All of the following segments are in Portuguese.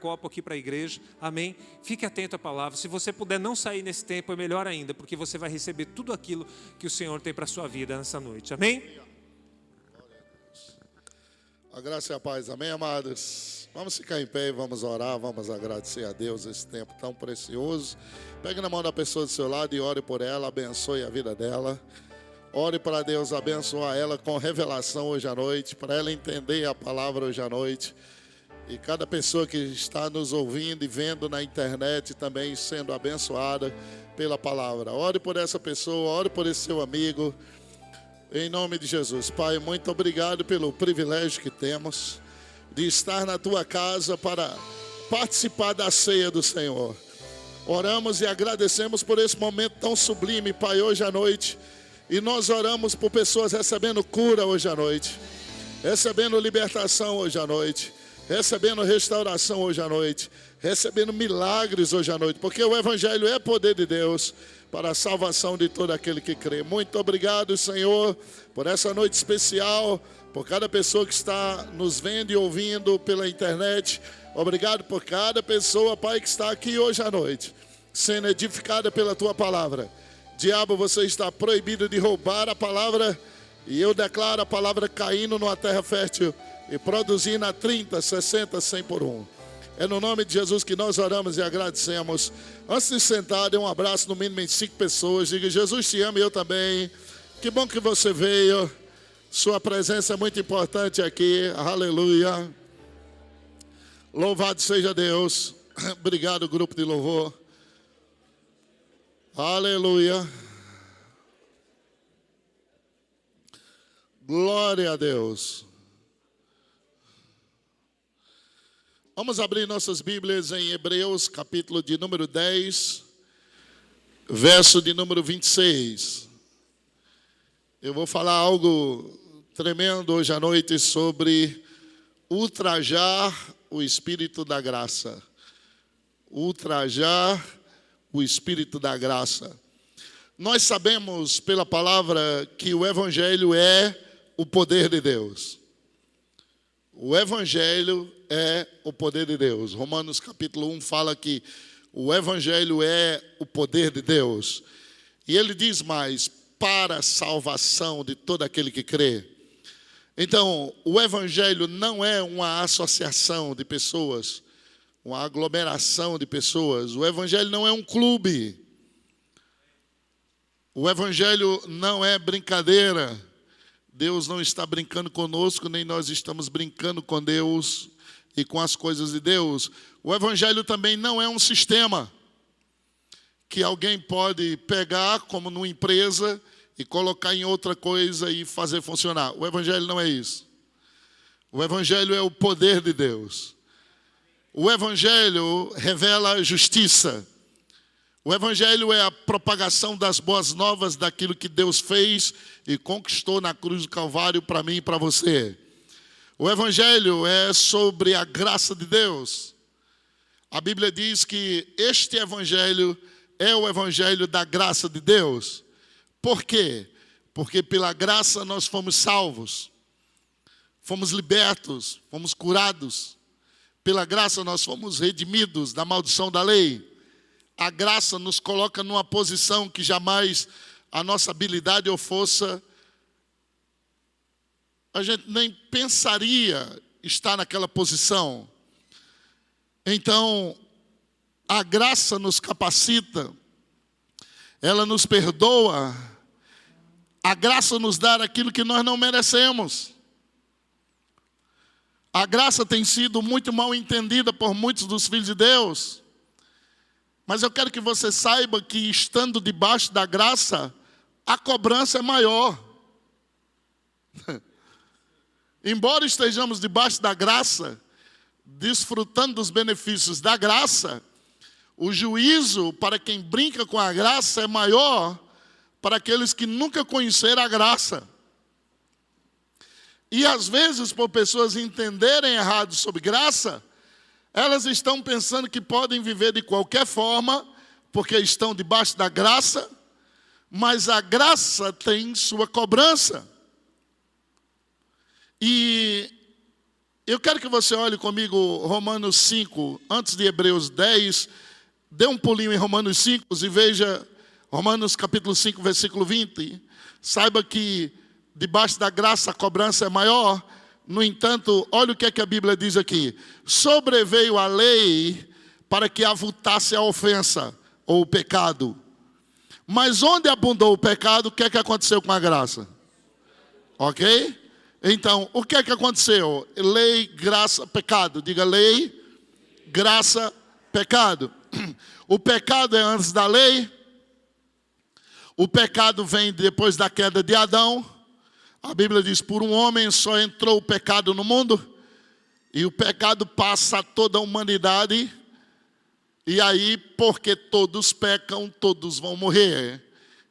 copo aqui para a igreja, amém? Fique atento à palavra. Se você puder não sair nesse tempo, é melhor ainda, porque você vai receber tudo aquilo que o Senhor tem para a sua vida nessa noite, amém? A graça e a paz, amém, amados? Vamos ficar em pé e vamos orar, vamos agradecer a Deus esse tempo tão precioso. Pegue na mão da pessoa do seu lado e ore por ela, abençoe a vida dela. Ore para Deus abençoar ela com revelação hoje à noite, para ela entender a palavra hoje à noite. E cada pessoa que está nos ouvindo e vendo na internet também sendo abençoada pela palavra. Ore por essa pessoa, ore por esse seu amigo. Em nome de Jesus. Pai, muito obrigado pelo privilégio que temos de estar na tua casa para participar da ceia do Senhor. Oramos e agradecemos por esse momento tão sublime, Pai, hoje à noite. E nós oramos por pessoas recebendo cura hoje à noite, recebendo libertação hoje à noite, recebendo restauração hoje à noite, recebendo milagres hoje à noite, porque o Evangelho é poder de Deus para a salvação de todo aquele que crê. Muito obrigado, Senhor, por essa noite especial, por cada pessoa que está nos vendo e ouvindo pela internet. Obrigado por cada pessoa, Pai, que está aqui hoje à noite, sendo edificada pela Tua palavra. Diabo, você está proibido de roubar a palavra, e eu declaro a palavra caindo numa terra fértil e produzindo a 30, 60, 100 por 1. É no nome de Jesus que nós oramos e agradecemos. Antes de sentar, dê um abraço no mínimo em 5 pessoas. Diga: Jesus te ama e eu também. Que bom que você veio. Sua presença é muito importante aqui. Aleluia. Louvado seja Deus. Obrigado, grupo de louvor. Aleluia. Glória a Deus. Vamos abrir nossas Bíblias em Hebreus, capítulo de número 10, verso de número 26. Eu vou falar algo tremendo hoje à noite sobre ultrajar o Espírito da graça. Ultrajar o Espírito da graça. Nós sabemos pela palavra que o Evangelho é o poder de Deus. O Evangelho é o poder de Deus. Romanos capítulo 1 fala que o Evangelho é o poder de Deus. E ele diz mais: para a salvação de todo aquele que crê. Então, o Evangelho não é uma associação de pessoas, uma aglomeração de pessoas. O Evangelho não é um clube. O Evangelho não é brincadeira. Deus não está brincando conosco, nem nós estamos brincando com Deus e com as coisas de Deus. O Evangelho também não é um sistema que alguém pode pegar como numa empresa e colocar em outra coisa e fazer funcionar. O Evangelho não é isso. O Evangelho é o poder de Deus. O Evangelho revela justiça. O Evangelho é a propagação das boas novas daquilo que Deus fez e conquistou na cruz do Calvário para mim e para você. O Evangelho é sobre a graça de Deus. A Bíblia diz que este Evangelho é o Evangelho da graça de Deus. Por quê? Porque pela graça nós fomos salvos, fomos libertos, fomos curados. Pela graça nós fomos redimidos da maldição da lei. A graça nos coloca numa posição que jamais a nossa habilidade ou força, a gente nem pensaria estar naquela posição. Então, a graça nos capacita, ela nos perdoa, a graça nos dá aquilo que nós não merecemos. A graça tem sido muito mal entendida por muitos dos filhos de Deus. Mas eu quero que você saiba que, estando debaixo da graça, a cobrança é maior. Embora estejamos debaixo da graça, desfrutando dos benefícios da graça, o juízo para quem brinca com a graça é maior para aqueles que nunca conheceram a graça. E às vezes, por pessoas entenderem errado sobre graça, elas estão pensando que podem viver de qualquer forma, porque estão debaixo da graça, mas a graça tem sua cobrança. E Eu quero que você olhe comigo Romanos 5, antes de Hebreus 10. Dê um pulinho em Romanos 5 e veja Romanos capítulo 5, versículo 20. Saiba que debaixo da graça a cobrança é maior. No entanto, olha o que é que a Bíblia diz aqui. Sobreveio a lei para que avultasse a ofensa ou o pecado. Mas onde abundou o pecado, o que é que aconteceu com a graça? Ok? Então, o que é que aconteceu? Lei, graça, pecado. Diga lei, graça, pecado. O pecado é antes da lei. O pecado vem depois da queda de Adão. A Bíblia diz, por um homem só entrou o pecado no mundo. E o pecado passa a toda a humanidade. E aí, porque todos pecam, todos vão morrer.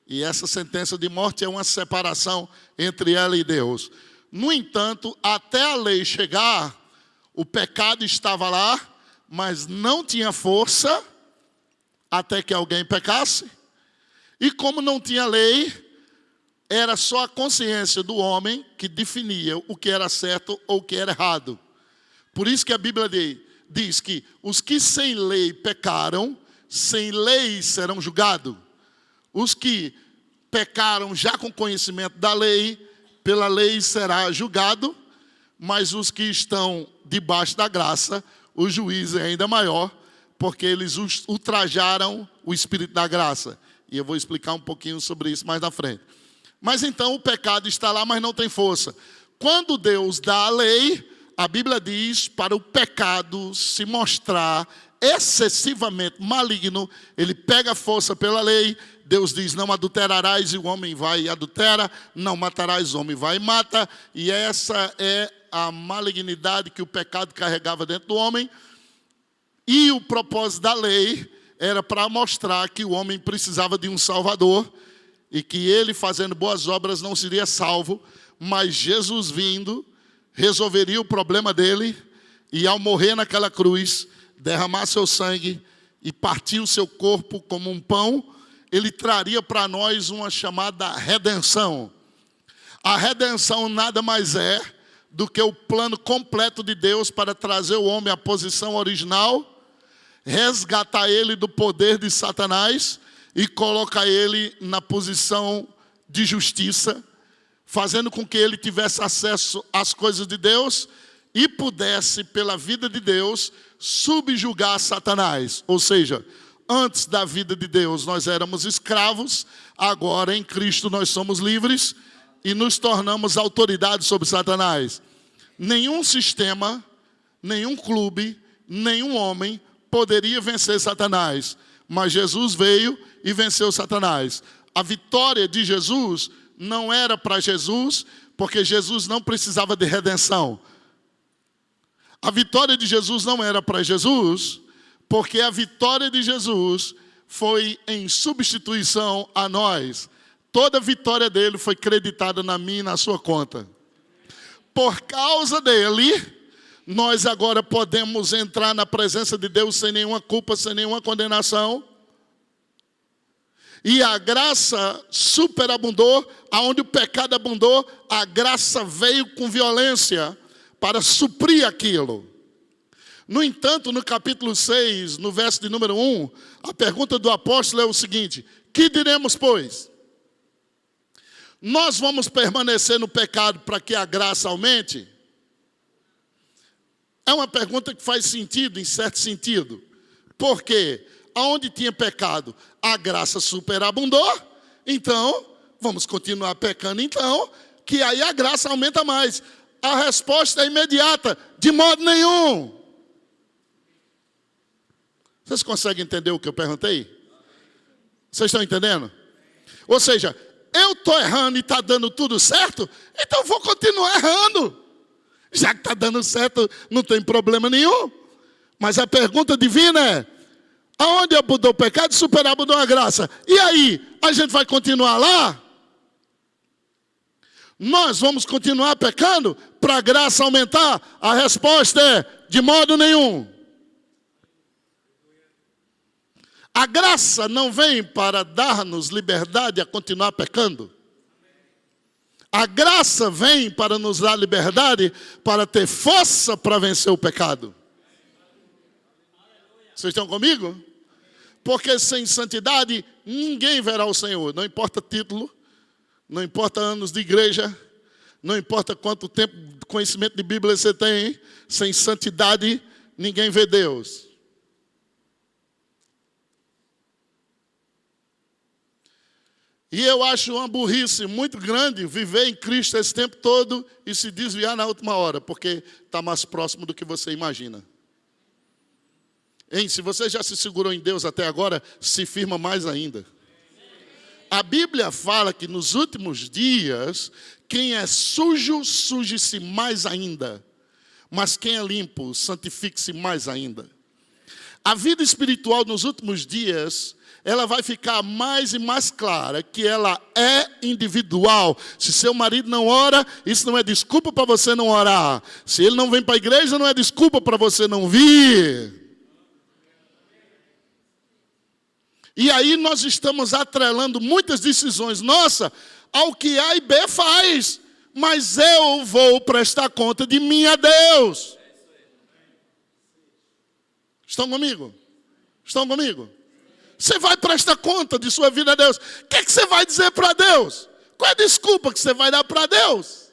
E essa sentença de morte é uma separação entre ela e Deus. No entanto, até a lei chegar, o pecado estava lá, mas não tinha força até que alguém pecasse. E como não tinha lei, era só a consciência do homem que definia o que era certo ou o que era errado. Por isso que a Bíblia diz que os que sem lei pecaram, sem lei serão julgados. Os que pecaram já com conhecimento da lei, pela lei será julgado, mas os que estão debaixo da graça, o juízo é ainda maior, porque eles ultrajaram o Espírito da graça. E eu vou explicar um pouquinho sobre isso mais na frente. Mas então o pecado está lá, mas não tem força. Quando Deus dá a lei, a Bíblia diz, para o pecado se mostrar excessivamente maligno, ele pega força pela lei. Deus diz, não adulterarás, e o homem vai e adultera. Não matarás, o homem vai e mata. E essa é a malignidade que o pecado carregava dentro do homem. E o propósito da lei era para mostrar que o homem precisava de um Salvador, e que ele fazendo boas obras não seria salvo, mas Jesus vindo resolveria o problema dele, e ao morrer naquela cruz, derramar seu sangue e partir o seu corpo como um pão, ele traria para nós uma chamada redenção. A redenção nada mais é do que o plano completo de Deus para trazer o homem à posição original, resgatar ele do poder de Satanás e colocar ele na posição de justiça, fazendo com que ele tivesse acesso às coisas de Deus e pudesse, pela vida de Deus, subjugar Satanás. Ou seja, antes da vida de Deus nós éramos escravos, agora em Cristo nós somos livres e nos tornamos autoridade sobre Satanás. Nenhum sistema, nenhum clube, nenhum homem poderia vencer Satanás, mas Jesus veio e venceu Satanás. A vitória de Jesus não era para Jesus, porque Jesus não precisava de redenção. A vitória de Jesus não era para Jesus, porque a vitória de Jesus foi em substituição a nós. Toda a vitória dele foi creditada na minha e na sua conta. Por causa dele, nós agora podemos entrar na presença de Deus sem nenhuma culpa, sem nenhuma condenação. E a graça superabundou, aonde o pecado abundou, a graça veio com violência para suprir aquilo. No entanto, no capítulo 6, no verso de número 1, a pergunta do apóstolo é o seguinte: que diremos, pois? Nós vamos permanecer no pecado para que a graça aumente? É uma pergunta que faz sentido, em certo sentido. Por quê? Aonde tinha pecado, a graça superabundou, então, vamos continuar pecando então, que aí a graça aumenta mais. A resposta é imediata, de modo nenhum. Vocês conseguem entender o que eu perguntei? Vocês estão entendendo? Ou seja, eu estou errando e está dando tudo certo, então vou continuar errando. Já que está dando certo, não tem problema nenhum. Mas a pergunta divina é: aonde abundou o pecado, superabundou a graça. E aí, a gente vai continuar lá? Nós vamos continuar pecando para a graça aumentar? A resposta é: de modo nenhum. A graça não vem para dar-nos liberdade a continuar pecando. A graça vem para nos dar liberdade, para ter força para vencer o pecado. Vocês estão comigo? Porque sem santidade, ninguém verá o Senhor. Não importa título, não importa anos de igreja, não importa quanto tempo de conhecimento de Bíblia você tem, sem santidade, ninguém vê Deus. E eu acho uma burrice muito grande viver em Cristo esse tempo todo e se desviar na última hora, porque está mais próximo do que você imagina. Hein, se você já se segurou em Deus até agora, se firma mais ainda. A Bíblia fala que nos últimos dias, quem é sujo, suje-se mais ainda. Mas quem é limpo, santifique-se mais ainda. A vida espiritual nos últimos dias, ela vai ficar mais e mais clara que ela é individual. Se seu marido não ora, isso não é desculpa para você não orar. Se ele não vem para a igreja, não é desculpa para você não vir. E aí nós estamos atrelando muitas decisões nossas ao que A e B faz. Mas eu vou prestar conta de mim a Deus. Estão comigo? Estão comigo? Você vai prestar conta de sua vida a Deus. O que é que você vai dizer para Deus? Qual é a desculpa que você vai dar para Deus?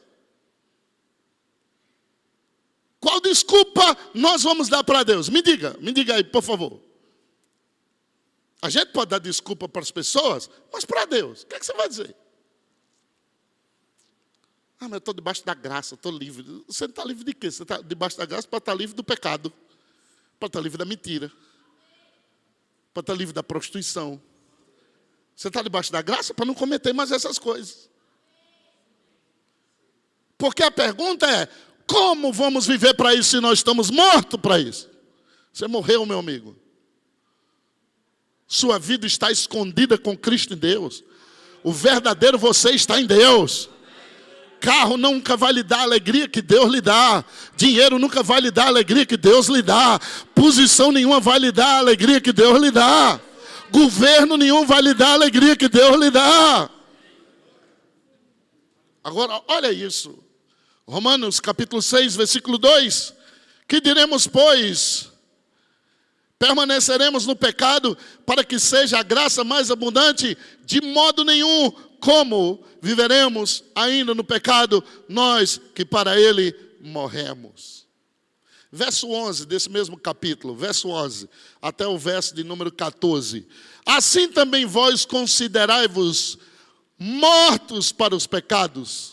Qual desculpa nós vamos dar para Deus? Me diga aí, por favor. A gente pode dar desculpa para as pessoas, mas para Deus, o que é que você vai dizer? Ah, mas eu estou debaixo da graça, estou livre. Você não está livre de quê? Você está debaixo da graça para estar livre do pecado, para estar livre da mentira, para estar livre da prostituição. Você está debaixo da graça para não cometer mais essas coisas. Porque a pergunta é, como vamos viver para isso se nós estamos mortos para isso? Você morreu, meu amigo. Sua vida está escondida com Cristo em Deus. O verdadeiro você está em Deus. Carro nunca vai lhe dar a alegria que Deus lhe dá. Dinheiro nunca vai lhe dar a alegria que Deus lhe dá. Posição nenhuma vai lhe dar a alegria que Deus lhe dá. Governo nenhum vai lhe dar a alegria que Deus lhe dá. Agora, olha isso. Romanos capítulo 6, versículo 2. Que diremos, pois? Permaneceremos no pecado para que seja a graça mais abundante? De modo nenhum. Como viveremos ainda no pecado, nós que para ele morremos? Verso 11 desse mesmo capítulo, verso 11, até o verso de número 14. Assim também vós considerai-vos mortos para os pecados,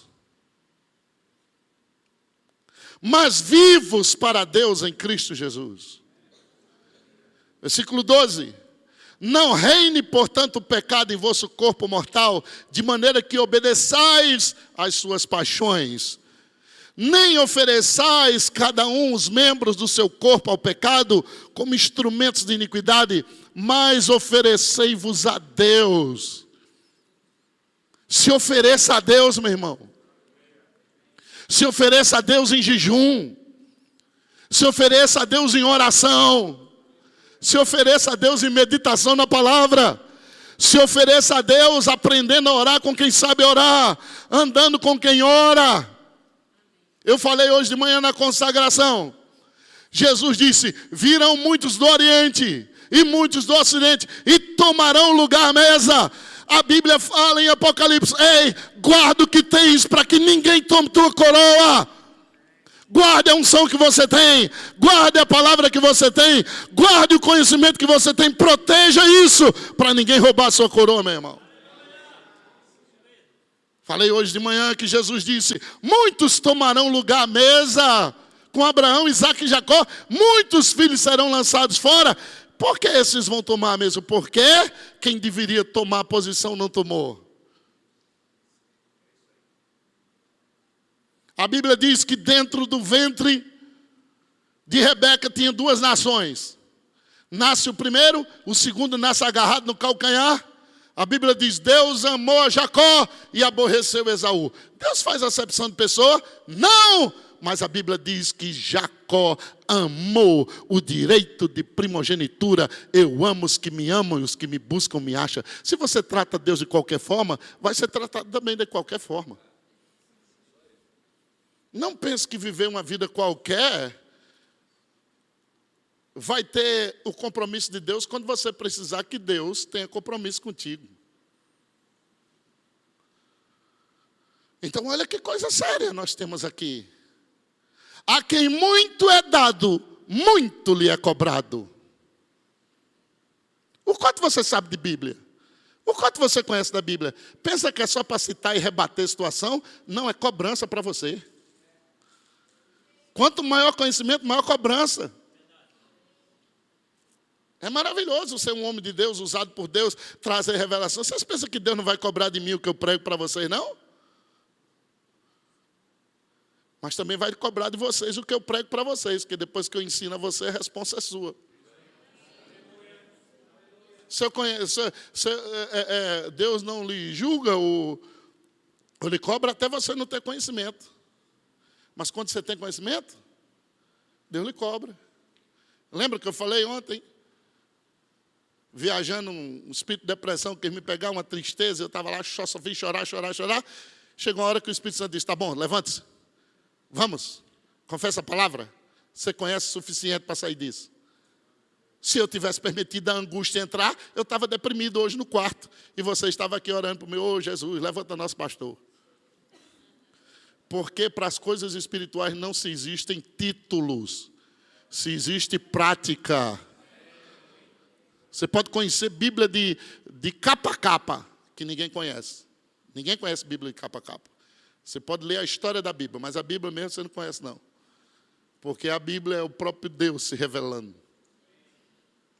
mas vivos para Deus em Cristo Jesus. Versículo 12. Não reine, portanto, o pecado em vosso corpo mortal, de maneira que obedeçais às suas paixões. Nem ofereçais cada um os membros do seu corpo ao pecado como instrumentos de iniquidade, mas oferecei-vos a Deus. Se ofereça a Deus, meu irmão. Se ofereça a Deus em jejum. Se ofereça a Deus em oração. Se ofereça a Deus em meditação na palavra. Se ofereça a Deus aprendendo a orar com quem sabe orar. Andando com quem ora. Eu falei hoje de manhã na consagração. Jesus disse, virão muitos do Oriente e muitos do Ocidente e tomarão lugar à mesa. A Bíblia fala em Apocalipse, ei, guarda o que tens para que ninguém tome tua coroa. Guarde a unção que você tem, guarde a palavra que você tem, guarde o conhecimento que você tem, proteja isso, para ninguém roubar a sua coroa, meu irmão. Falei hoje de manhã que Jesus disse, muitos tomarão lugar à mesa, com Abraão, Isaac e Jacó, muitos filhos serão lançados fora. Por que esses vão tomar a mesa? Porque quem deveria tomar a posição não tomou. A Bíblia diz que dentro do ventre de Rebeca tinha duas nações. Nasce o primeiro, o segundo nasce agarrado no calcanhar. A Bíblia diz, Deus amou a Jacó e aborreceu Esaú. Deus faz acepção de pessoa? Não! Mas a Bíblia diz que Jacó amou o direito de primogenitura. Eu amo os que me amam e os que me buscam me acham. Se você trata Deus de qualquer forma, vai ser tratado também de qualquer forma. Não pense que viver uma vida qualquer vai ter o compromisso de Deus quando você precisar que Deus tenha compromisso contigo. Então, olha que coisa séria nós temos aqui. A quem muito é dado, muito lhe é cobrado. O quanto você sabe de Bíblia? O quanto você conhece da Bíblia? Pensa que é só para citar e rebater a situação? Não, é cobrança para você. Quanto maior conhecimento, maior cobrança. É maravilhoso ser um homem de Deus, usado por Deus, trazer revelação. Vocês pensam que Deus não vai cobrar de mim o que eu prego para vocês, não? Mas também vai cobrar de vocês o que eu prego para vocês, porque depois que eu ensino a você, a resposta é sua. Deus não lhe julga ou lhe cobra até você não ter conhecimento. Mas quando você tem conhecimento, Deus lhe cobra. Lembra que eu falei ontem? Viajando, um espírito de depressão quis me pegar, uma tristeza, eu estava lá, só vi chorar. Chegou uma hora que o Espírito Santo disse, tá bom, levante-se. Vamos, confessa a palavra. Você conhece o suficiente para sair disso. Se eu tivesse permitido a angústia entrar, eu estava deprimido hoje no quarto. E você estava aqui orando para mim, ô Jesus, levanta nosso pastor. Porque para as coisas espirituais não se existem títulos. Se existe prática. Você pode conhecer Bíblia de capa a capa, que ninguém conhece. Ninguém conhece Bíblia de capa a capa. Você pode ler a história da Bíblia, mas a Bíblia mesmo você não conhece, não. Porque a Bíblia é o próprio Deus se revelando.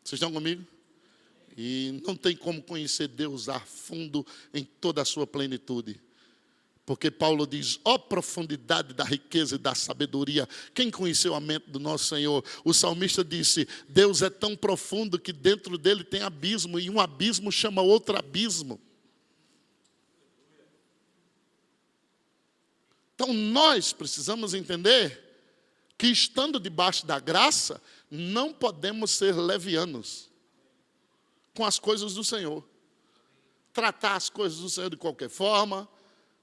Vocês estão comigo? E não tem como conhecer Deus a fundo em toda a sua plenitude. Porque Paulo diz, ó profundidade da riqueza e da sabedoria. Quem conheceu a mente do nosso Senhor? O salmista disse, Deus é tão profundo que dentro dele tem abismo. E um abismo chama outro abismo. Então nós precisamos entender que estando debaixo da graça, não podemos ser levianos com as coisas do Senhor. Tratar as coisas do Senhor de qualquer forma,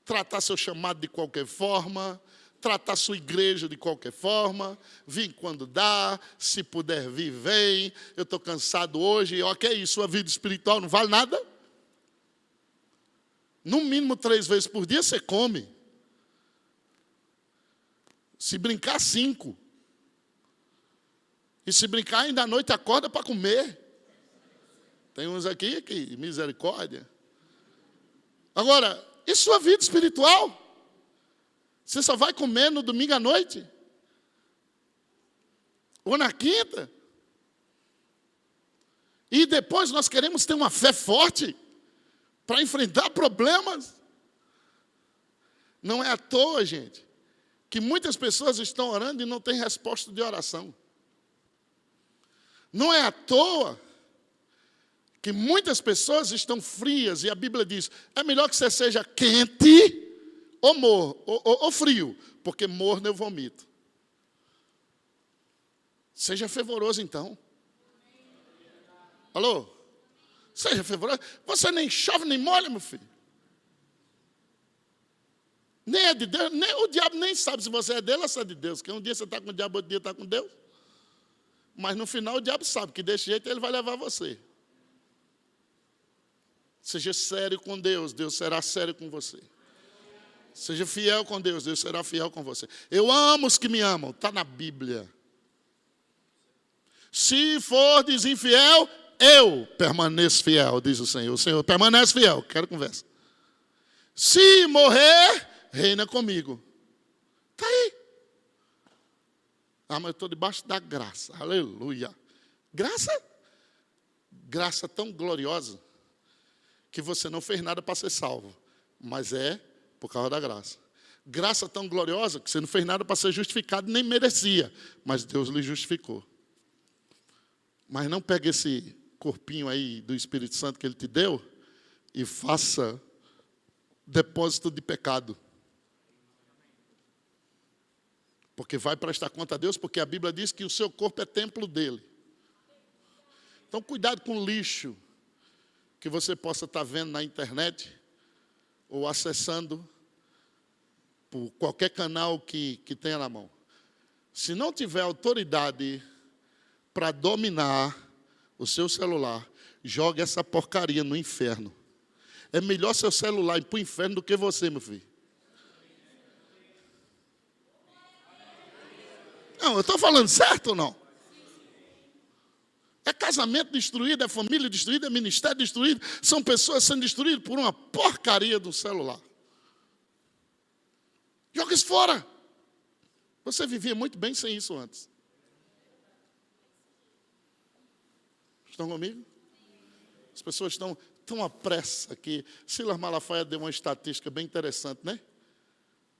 tratar seu chamado de qualquer forma, tratar sua igreja de qualquer forma, vir quando dá, se puder vir, vem. Eu estou cansado hoje, ok, sua vida espiritual não vale nada? No mínimo 3 vezes por dia você come. Se brincar, 5. E se brincar, ainda à noite acorda para comer. Tem uns aqui que misericórdia. Agora, e sua vida espiritual? Você só vai comer no domingo à noite? Ou na quinta? E depois nós queremos ter uma fé forte para enfrentar problemas? Não é à toa, gente, que muitas pessoas estão orando e não têm resposta de oração. Não é à toa que muitas pessoas estão frias, e a Bíblia diz, é melhor que você seja quente ou frio, porque morno eu vomito. Seja fervoroso então. Alô? Seja fervoroso. Você nem chove nem molha, meu filho. Nem é de Deus, nem, o diabo nem sabe se você é dele ou se é de Deus. Porque um dia você está com o diabo, outro dia está com Deus. Mas no final o diabo sabe que desse jeito ele vai levar você. Seja sério com Deus, Deus será sério com você. Seja fiel com Deus, Deus será fiel com você. Eu amo os que me amam, está na Bíblia. Se for desinfiel, eu permaneço fiel, diz o Senhor. O Senhor permanece fiel, quero conversa. Se morrer, reina comigo. Está aí. Ah, mas eu estou debaixo da graça. Aleluia. Graça? Graça tão gloriosa que você não fez nada para ser salvo. Mas é por causa da graça. Graça tão gloriosa que você não fez nada para ser justificado, nem merecia. Mas Deus lhe justificou. Mas não pegue esse corpinho aí do Espírito Santo que Ele te deu e faça depósito de pecado. Porque vai prestar conta a Deus, porque a Bíblia diz que o seu corpo é templo dele. Então, cuidado com o lixo que você possa estar vendo na internet ou acessando por qualquer canal que tenha na mão. Se não tiver autoridade para dominar o seu celular, jogue essa porcaria no inferno. É melhor seu celular ir para o inferno do que você, meu filho. Não, eu estou falando certo ou não? É casamento destruído, é família destruída, é ministério destruído. São pessoas sendo destruídas por uma porcaria do celular. Joga isso fora. Você vivia muito bem sem isso antes. Estão comigo? As pessoas estão tão à pressa que Silas Malafaia deu uma estatística bem interessante, né?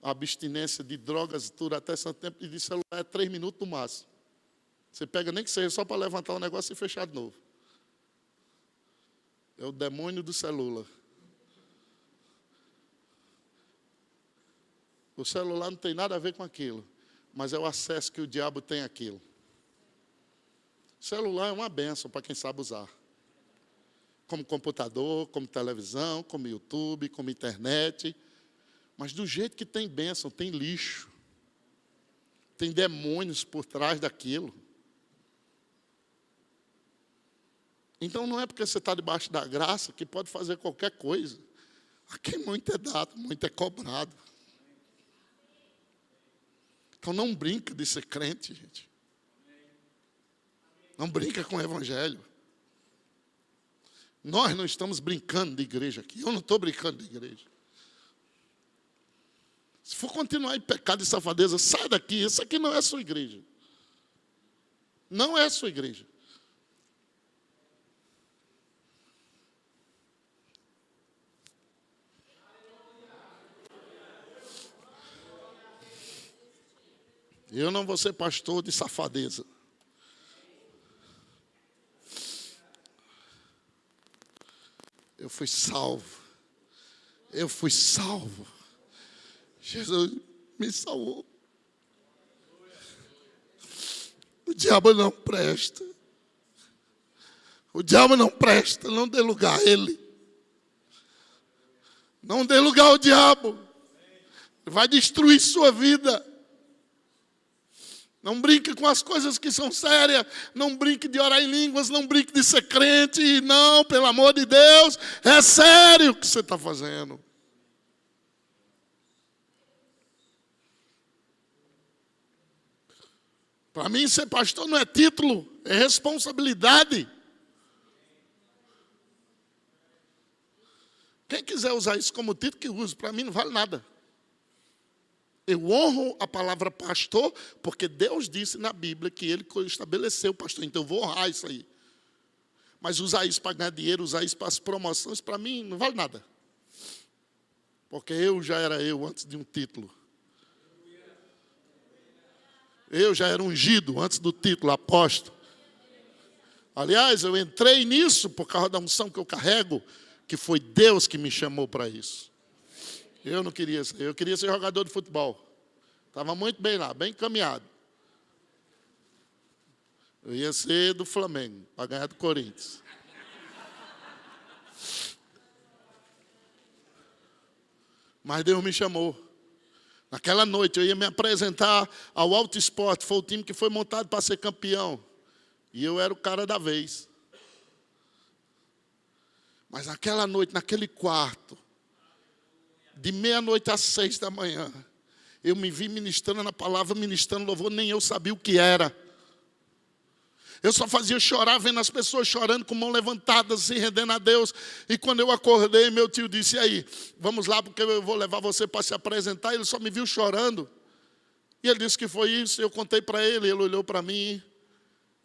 A abstinência de drogas dura até certo tempo e de celular é 3 minutos no máximo. Você pega nem que seja só para levantar o negócio e fechar de novo. É o demônio do celular. O celular não tem nada a ver com aquilo, mas é o acesso que o diabo tem àquilo. O celular é uma bênção para quem sabe usar. Como computador, como televisão, como YouTube, como internet. Mas do jeito que tem bênção, tem lixo. Tem demônios por trás daquilo. Então não é porque você está debaixo da graça que pode fazer qualquer coisa. Aqui muito é dado, muito é cobrado. Então não brinca de ser crente, gente. Não brinca com o evangelho. Nós não estamos brincando de igreja aqui. Eu não estou brincando de igreja. Se for continuar em pecado e safadeza, sai daqui. Isso aqui não é a sua igreja. Não é a sua igreja. Eu não vou ser pastor de safadeza. Eu fui salvo. Eu fui salvo. Jesus me salvou. O diabo não presta. O diabo não presta. Não dê lugar a ele. Não dê lugar ao diabo. Ele vai destruir sua vida. Não brinque com as coisas que são sérias. Não brinque de orar em línguas. Não brinque de ser crente. Não, pelo amor de Deus. É sério o que você está fazendo. Para mim, ser pastor não é título. É responsabilidade. Quem quiser usar isso como título, que use. Para mim não vale nada. Eu honro a palavra pastor, porque Deus disse na Bíblia que Ele estabeleceu o pastor. Então eu vou honrar isso aí. Mas usar isso para ganhar dinheiro, usar isso para as promoções, para mim não vale nada. Porque eu já era eu antes de um título. Eu já era ungido antes do título, apóstolo. Aliás, eu entrei nisso por causa da unção que eu carrego, que foi Deus que me chamou para isso. Eu não queria ser, eu queria ser jogador de futebol. Estava muito bem lá, bem encaminhado. Eu ia ser do Flamengo, para ganhar do Corinthians. Mas Deus me chamou. Naquela noite eu ia me apresentar ao Alto Esporte, foi o time que foi montado para ser campeão. E eu era o cara da vez. Mas naquela noite, naquele quarto, de 00:30 às 6 da manhã, eu me vi ministrando na palavra, ministrando louvor, nem eu sabia o que era. Eu só fazia chorar, vendo as pessoas chorando, com mão levantada, se rendendo a Deus. E quando eu acordei, meu tio disse, e aí, vamos lá, porque eu vou levar você para se apresentar. Ele só me viu chorando. E ele disse que foi isso, eu contei para ele, ele olhou para mim,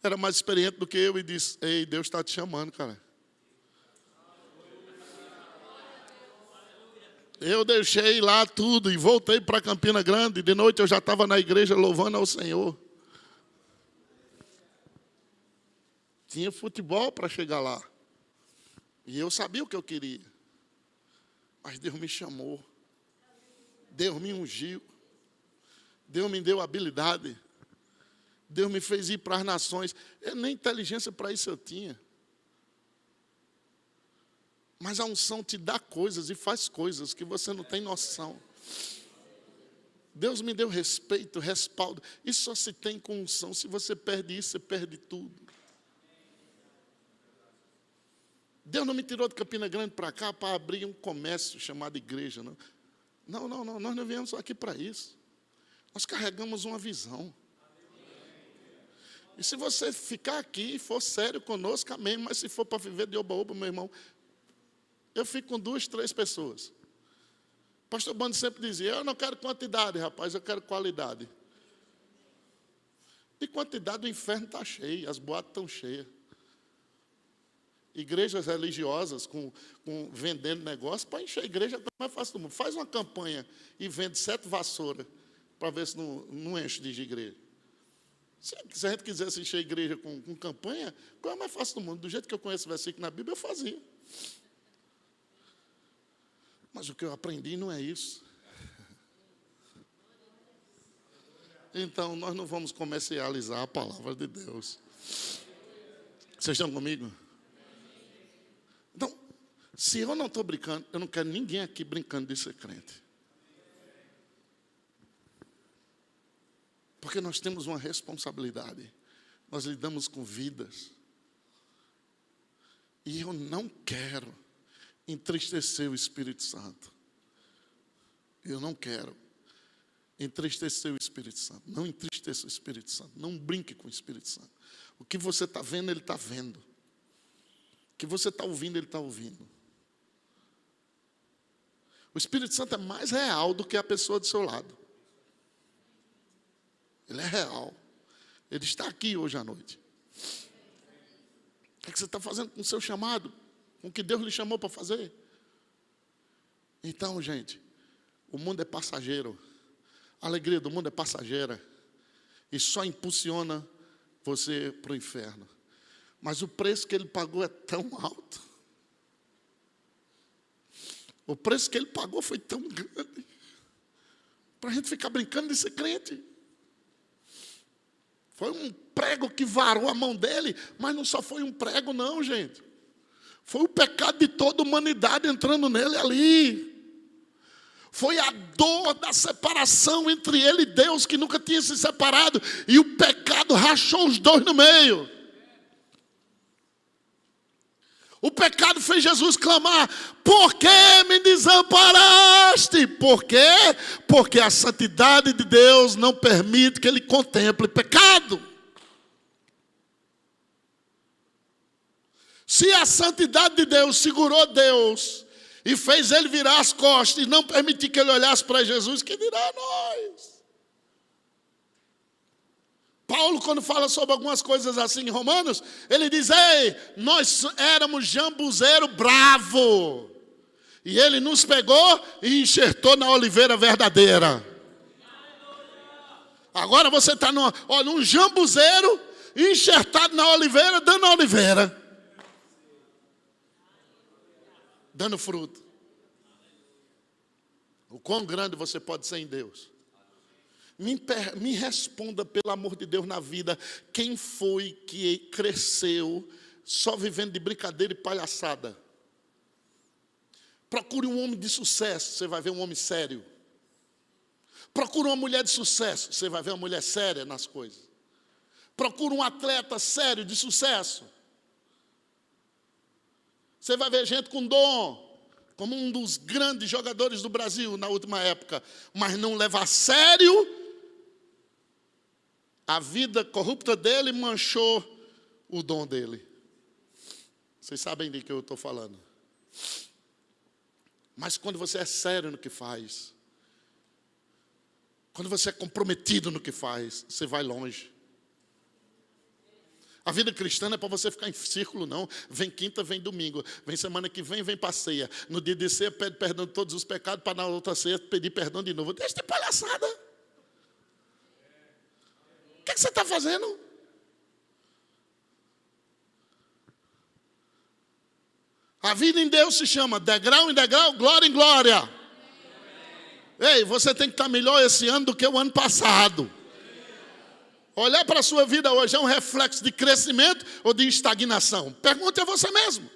era mais experiente do que eu, e disse, ei, Deus está te chamando, cara. Eu deixei lá tudo e voltei para Campina Grande. De noite eu já estava na igreja louvando ao Senhor. Tinha futebol para chegar lá. E eu sabia o que eu queria. Mas Deus me chamou. Deus me ungiu. Deus me deu habilidade. Deus me fez ir para as nações. Nem inteligência para isso eu tinha. Mas a unção te dá coisas e faz coisas que você não tem noção. Deus me deu respeito, respaldo. Isso só se tem com unção. Se você perde isso, você perde tudo. Deus não me tirou de Campina Grande para cá para abrir um comércio chamado igreja. Não. Não. Nós não viemos aqui para isso. Nós carregamos uma visão. E se você ficar aqui e for sério conosco, amém. Mas se for para viver de oba-oba, meu irmão, eu fico com 2, 3 pessoas. Pastor Bando sempre dizia, eu não quero quantidade, rapaz, eu quero qualidade. De quantidade o inferno está cheio, as boates estão cheias. Igrejas religiosas vendendo negócio, para encher a igreja é a coisa mais fácil do mundo. Faz uma campanha e vende 7 vassouras para ver se não enche de igreja. Se a gente quisesse encher a igreja com campanha, qual é a mais fácil do mundo? Do jeito que eu conheço o versículo na Bíblia, eu fazia. Mas o que eu aprendi não é isso. Então, nós não vamos comercializar a palavra de Deus. Vocês estão comigo? Então, se eu não estou brincando, eu não quero ninguém aqui brincando de ser crente. Porque nós temos uma responsabilidade. Nós lidamos com vidas. E eu não quero entristecer o Espírito Santo. Eu não quero entristecer o Espírito Santo. Não entristeça o Espírito Santo. Não brinque com o Espírito Santo. O que você está vendo, ele está vendo. O que você está ouvindo, ele está ouvindo. O Espírito Santo é mais real do que a pessoa do seu lado. Ele é real. Ele está aqui hoje à noite. O que você está fazendo com o seu chamado? Com o que Deus lhe chamou para fazer? Então, gente, o mundo é passageiro. A alegria do mundo é passageira. E só impulsiona você para o inferno. Mas o preço que ele pagou é tão alto. O preço que ele pagou foi tão grande. Para a gente ficar brincando de ser crente. Foi um prego que varou a mão dele. Mas não só foi um prego não, gente. Foi o pecado de toda a humanidade entrando nele ali. Foi a dor da separação entre ele e Deus, que nunca tinha se separado. E o pecado rachou os dois no meio. O pecado fez Jesus clamar, por que me desamparaste? Por quê? Porque a santidade de Deus não permite que ele contemple pecado. Se a santidade de Deus segurou Deus e fez ele virar as costas e não permitir que ele olhasse para Jesus, que dirá a nós? Paulo, quando fala sobre algumas coisas assim em Romanos, ele diz, ei, nós éramos jambuzeiro bravo. E ele nos pegou e enxertou na oliveira verdadeira. Agora você está num jambuzeiro enxertado na oliveira, dando a oliveira. Dando fruto. O quão grande você pode ser em Deus. Me responda, pelo amor de Deus, na vida. Quem foi que cresceu só vivendo de brincadeira e palhaçada? Procure um homem de sucesso, você vai ver um homem sério. Procure uma mulher de sucesso, você vai ver uma mulher séria nas coisas. Procure um atleta sério, de sucesso. Você vai ver gente com dom, como um dos grandes jogadores do Brasil na última época, mas não leva a sério. A vida corrupta dele manchou o dom dele. Vocês sabem de que eu estou falando. Mas quando você é sério no que faz, quando você é comprometido no que faz, você vai longe. A vida cristã não é para você ficar em círculo, não. Vem quinta, vem domingo. Vem semana que vem passeia. No dia de ceia, pede perdão de todos os pecados, para na outra ceia pedir perdão de novo. Deixa de palhaçada. O que você está fazendo? A vida em Deus se chama degrau em degrau, glória em glória. Ei, você tem que estar melhor esse ano do que o ano passado. Olhar para a sua vida hoje é um reflexo de crescimento ou de estagnação? Pergunte a você mesmo.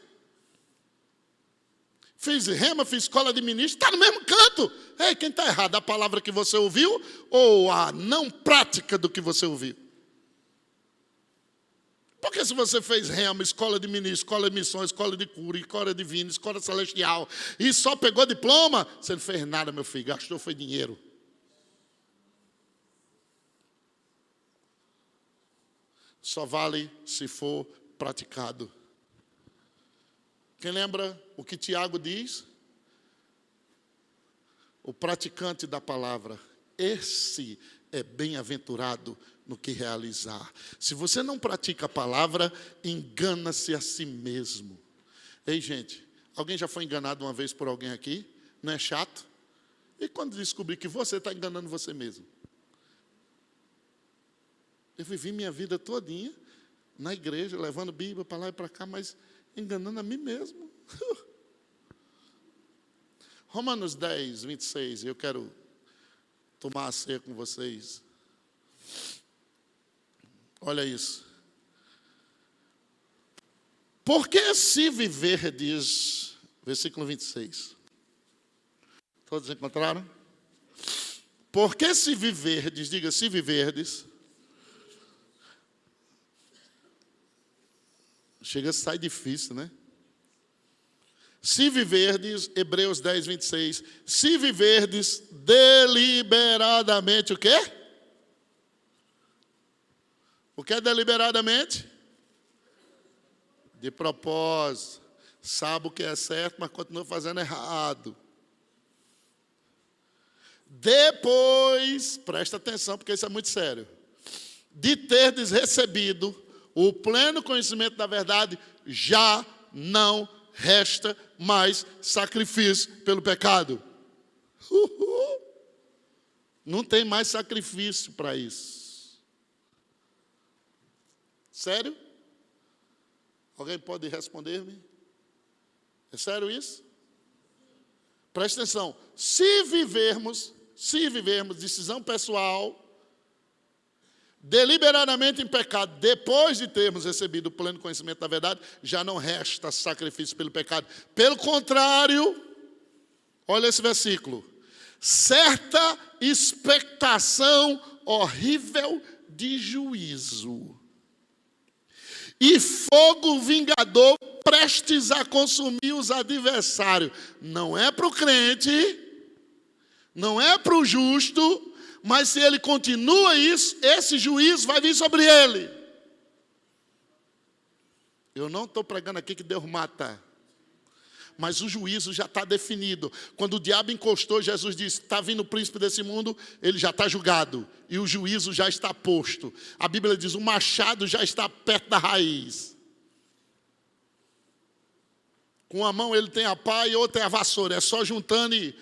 fiz rema, fiz escola de ministro, está no mesmo canto. Ei, quem está errado? A palavra que você ouviu ou a não prática do que você ouviu? Porque se você fez rema, escola de ministro, escola de missões, escola de cura, escola divina, escola celestial, e só pegou diploma, você não fez nada, meu filho, gastou foi dinheiro. Só vale se for praticado. Quem lembra o que Tiago diz? O praticante da palavra, esse é bem-aventurado no que realizar. Se você não pratica a palavra, engana-se a si mesmo. Ei, gente, alguém já foi enganado uma vez por alguém aqui? Não é chato? E quando descobrir que você está enganando você mesmo? Eu vivi minha vida todinha na igreja, levando Bíblia para lá e para cá, mas enganando a mim mesmo. Romanos 10, 26, eu quero tomar a ceia com vocês. Olha isso. Porque se viverdes, versículo 26. Todos encontraram? Porque se viverdes, diga se viverdes. Chega a sair difícil, né? Se viverdes, Hebreus 10, 26. Se viverdes deliberadamente o quê? O que é deliberadamente? De propósito. Sabe o que é certo, mas continua fazendo errado. Depois, presta atenção, porque isso é muito sério. De terdes recebido o pleno conhecimento da verdade, já não resta mais sacrifício pelo pecado. Não tem mais sacrifício para isso. Sério? Alguém pode responder-me? É sério isso? Presta atenção. Se vivermos, decisão pessoal, deliberadamente em pecado, depois de termos recebido o pleno conhecimento da verdade, já não resta sacrifício pelo pecado. Pelo contrário, olha esse versículo. Certa expectação horrível de juízo e fogo vingador prestes a consumir os adversários. Não é para o crente, não é para o justo, mas se ele continua isso, esse juízo vai vir sobre ele. Eu não estou pregando aqui que Deus mata, mas o juízo já está definido. Quando o diabo encostou, Jesus disse, está vindo o príncipe desse mundo, ele já está julgado. E o juízo já está posto. A Bíblia diz, o machado já está perto da raiz. Com uma mão ele tem a pá e outra é a vassoura. É só juntando e...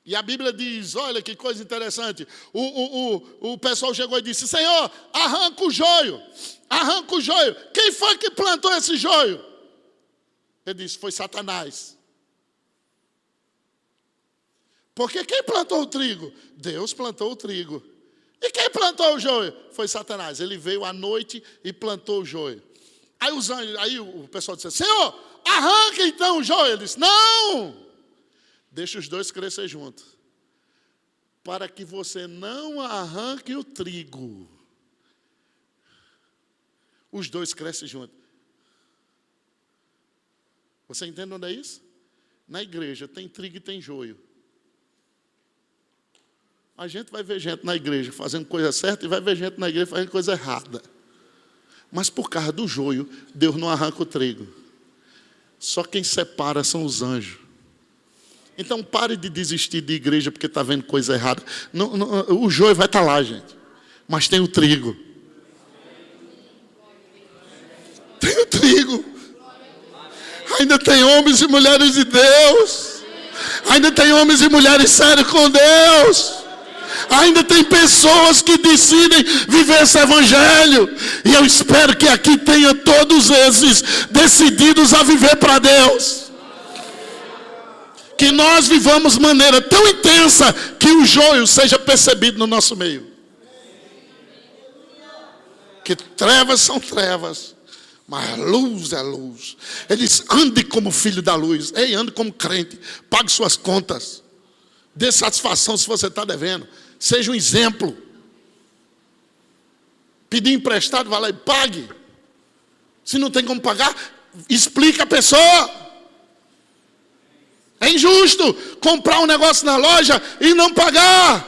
E a Bíblia diz, olha que coisa interessante. O pessoal chegou e disse, Senhor, arranca o joio. Arranca o joio. Quem foi que plantou esse joio? Ele disse, foi Satanás. Porque quem plantou o trigo? Deus plantou o trigo. E quem plantou o joio? Foi Satanás. Ele veio à noite e plantou o joio. Aí o pessoal disse, Senhor, arranca então o joio. Ele disse, não! Deixa os dois crescer juntos. Para que você não arranque o trigo. Os dois crescem juntos. Você entende onde é isso? Na igreja tem trigo e tem joio. A gente vai ver gente na igreja fazendo coisa certa e vai ver gente na igreja fazendo coisa errada. Mas por causa do joio, Deus não arranca o trigo. Só quem separa são os anjos. Então pare de desistir de igreja porque está vendo coisa errada. O joio vai estar lá, gente. Mas tem o trigo. Tem o trigo. Ainda tem homens e mulheres de Deus. Ainda tem homens e mulheres sérios com Deus. Ainda tem pessoas que decidem viver esse evangelho. E eu espero que aqui tenha todos esses decididos a viver para Deus. Que nós vivamos de maneira tão intensa que o joio seja percebido no nosso meio. Que trevas são trevas, Mas a luz é luz. Ele diz, ande como filho da luz. Ei, ande como crente. Pague suas contas. Dê satisfação se você está devendo. Seja um exemplo. Pedir emprestado, vai lá e pague. Se não tem como pagar, explica a pessoa. É injusto comprar um negócio na loja e não pagar.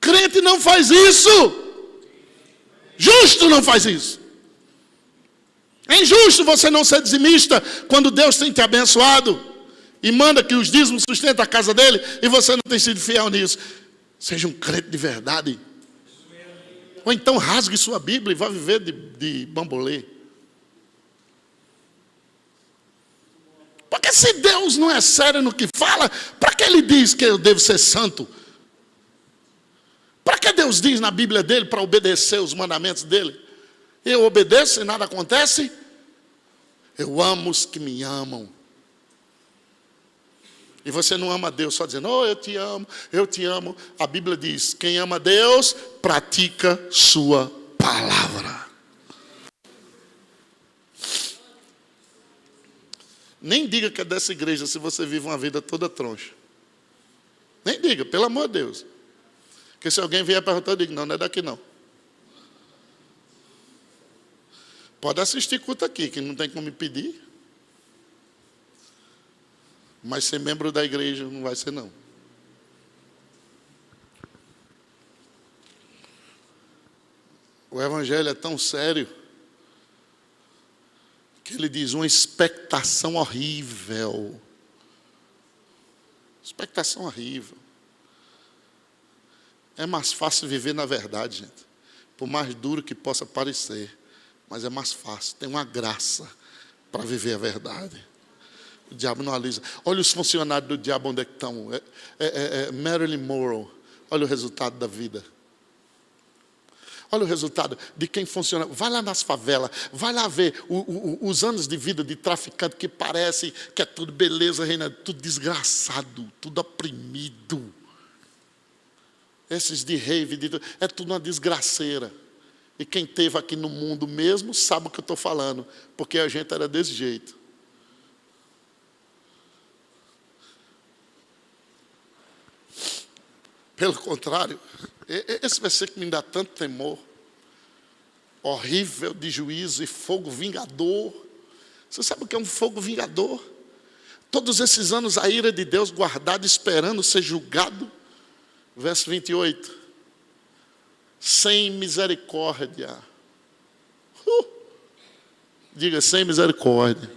Crente não faz isso. Justo não faz isso. É injusto você não ser dizimista quando Deus tem te abençoado e manda que os dízimos sustentem a casa dele e você não tem sido fiel nisso. Seja um crente de verdade. Ou então rasgue sua Bíblia e vá viver de bambolê. Porque se Deus não é sério no que fala, para que ele diz que eu devo ser santo? Para que Deus diz na Bíblia dele para obedecer os mandamentos dele? Eu obedeço e nada acontece? Eu amo os que me amam. E você não ama Deus só dizendo, oh, eu te amo, eu te amo. A Bíblia diz, quem ama Deus, pratica sua palavra. Nem diga que é dessa igreja se você vive uma vida toda troncha. Nem diga, pelo amor de Deus. Porque se alguém vier perguntar, eu digo, não, não é daqui não. Pode assistir culto aqui, que não tem como me pedir. Mas ser membro da igreja não vai ser não. O evangelho é tão sério que ele diz uma expectação horrível. Expectação horrível. É mais fácil viver na verdade, gente. Por mais duro que possa parecer. Mas é mais fácil. Tem uma graça para viver a verdade. O diabo não alisa. Olha os funcionários do diabo onde é que estão. Marilyn Monroe. Olha o resultado da vida. Olha o resultado de quem funciona. Vai lá nas favelas. Vai lá ver os anos de vida de traficante que parece que é tudo beleza, reina. Tudo desgraçado. Tudo oprimido. Esses de rave. É tudo uma desgraceira. E quem esteve aqui no mundo mesmo sabe o que eu estou falando. Porque a gente era desse jeito. Pelo contrário, esse versículo me dá tanto temor. Horrível de juízo e fogo vingador. Você sabe o que é um fogo vingador? Todos esses anos a ira de Deus guardada, esperando ser julgado. Verso 28. Sem misericórdia. Diga, sem misericórdia.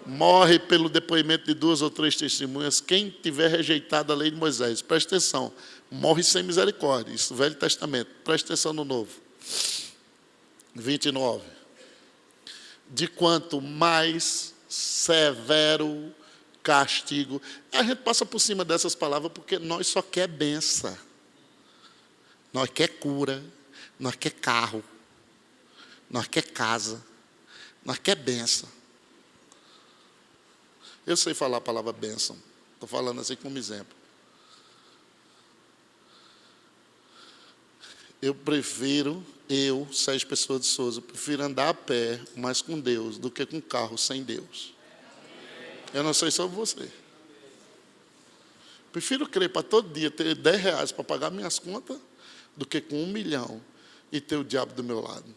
Morre pelo depoimento de 2 ou 3 testemunhas quem tiver rejeitado a lei de Moisés. Presta atenção. Morre sem misericórdia. Isso, Velho Testamento. Presta atenção no Novo. 29. De quanto mais severo castigo. A gente passa por cima dessas palavras porque nós só quer benção. Nós quer cura. Nós quer carro. Nós quer casa. Nós quer benção. Eu sei falar a palavra bênção. Estou falando assim como exemplo. Eu prefiro, Sérgio Pessoa de Souza, prefiro andar a pé, mais com Deus, do que com carro sem Deus. Eu não sei sobre você. Prefiro crer para todo dia ter 10 reais para pagar minhas contas, do que com 1 milhão e ter o diabo do meu lado.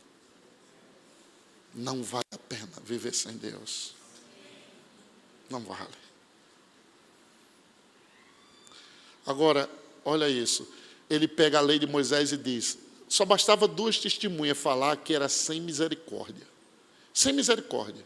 Não vale a pena viver sem Deus. Não vale. Agora, olha isso. Ele pega a lei de Moisés e diz, só bastava 2 testemunhas falar que era sem misericórdia. Sem misericórdia.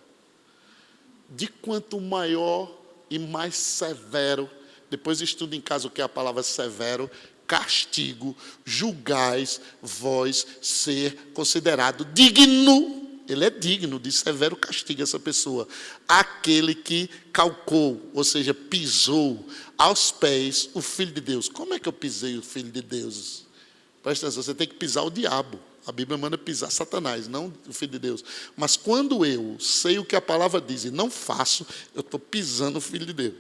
De quanto maior e mais severo, depois estuda em casa o que é a palavra severo, castigo, julgais vós ser considerado digno. Ele é digno de severo castigo, essa pessoa. Aquele que calcou, ou seja, pisou aos pés o Filho de Deus. Como é que eu pisei o Filho de Deus? Presta atenção, você tem que pisar o diabo. A Bíblia manda pisar Satanás, não o Filho de Deus. Mas quando eu sei o que a palavra diz e não faço, eu estou pisando o Filho de Deus.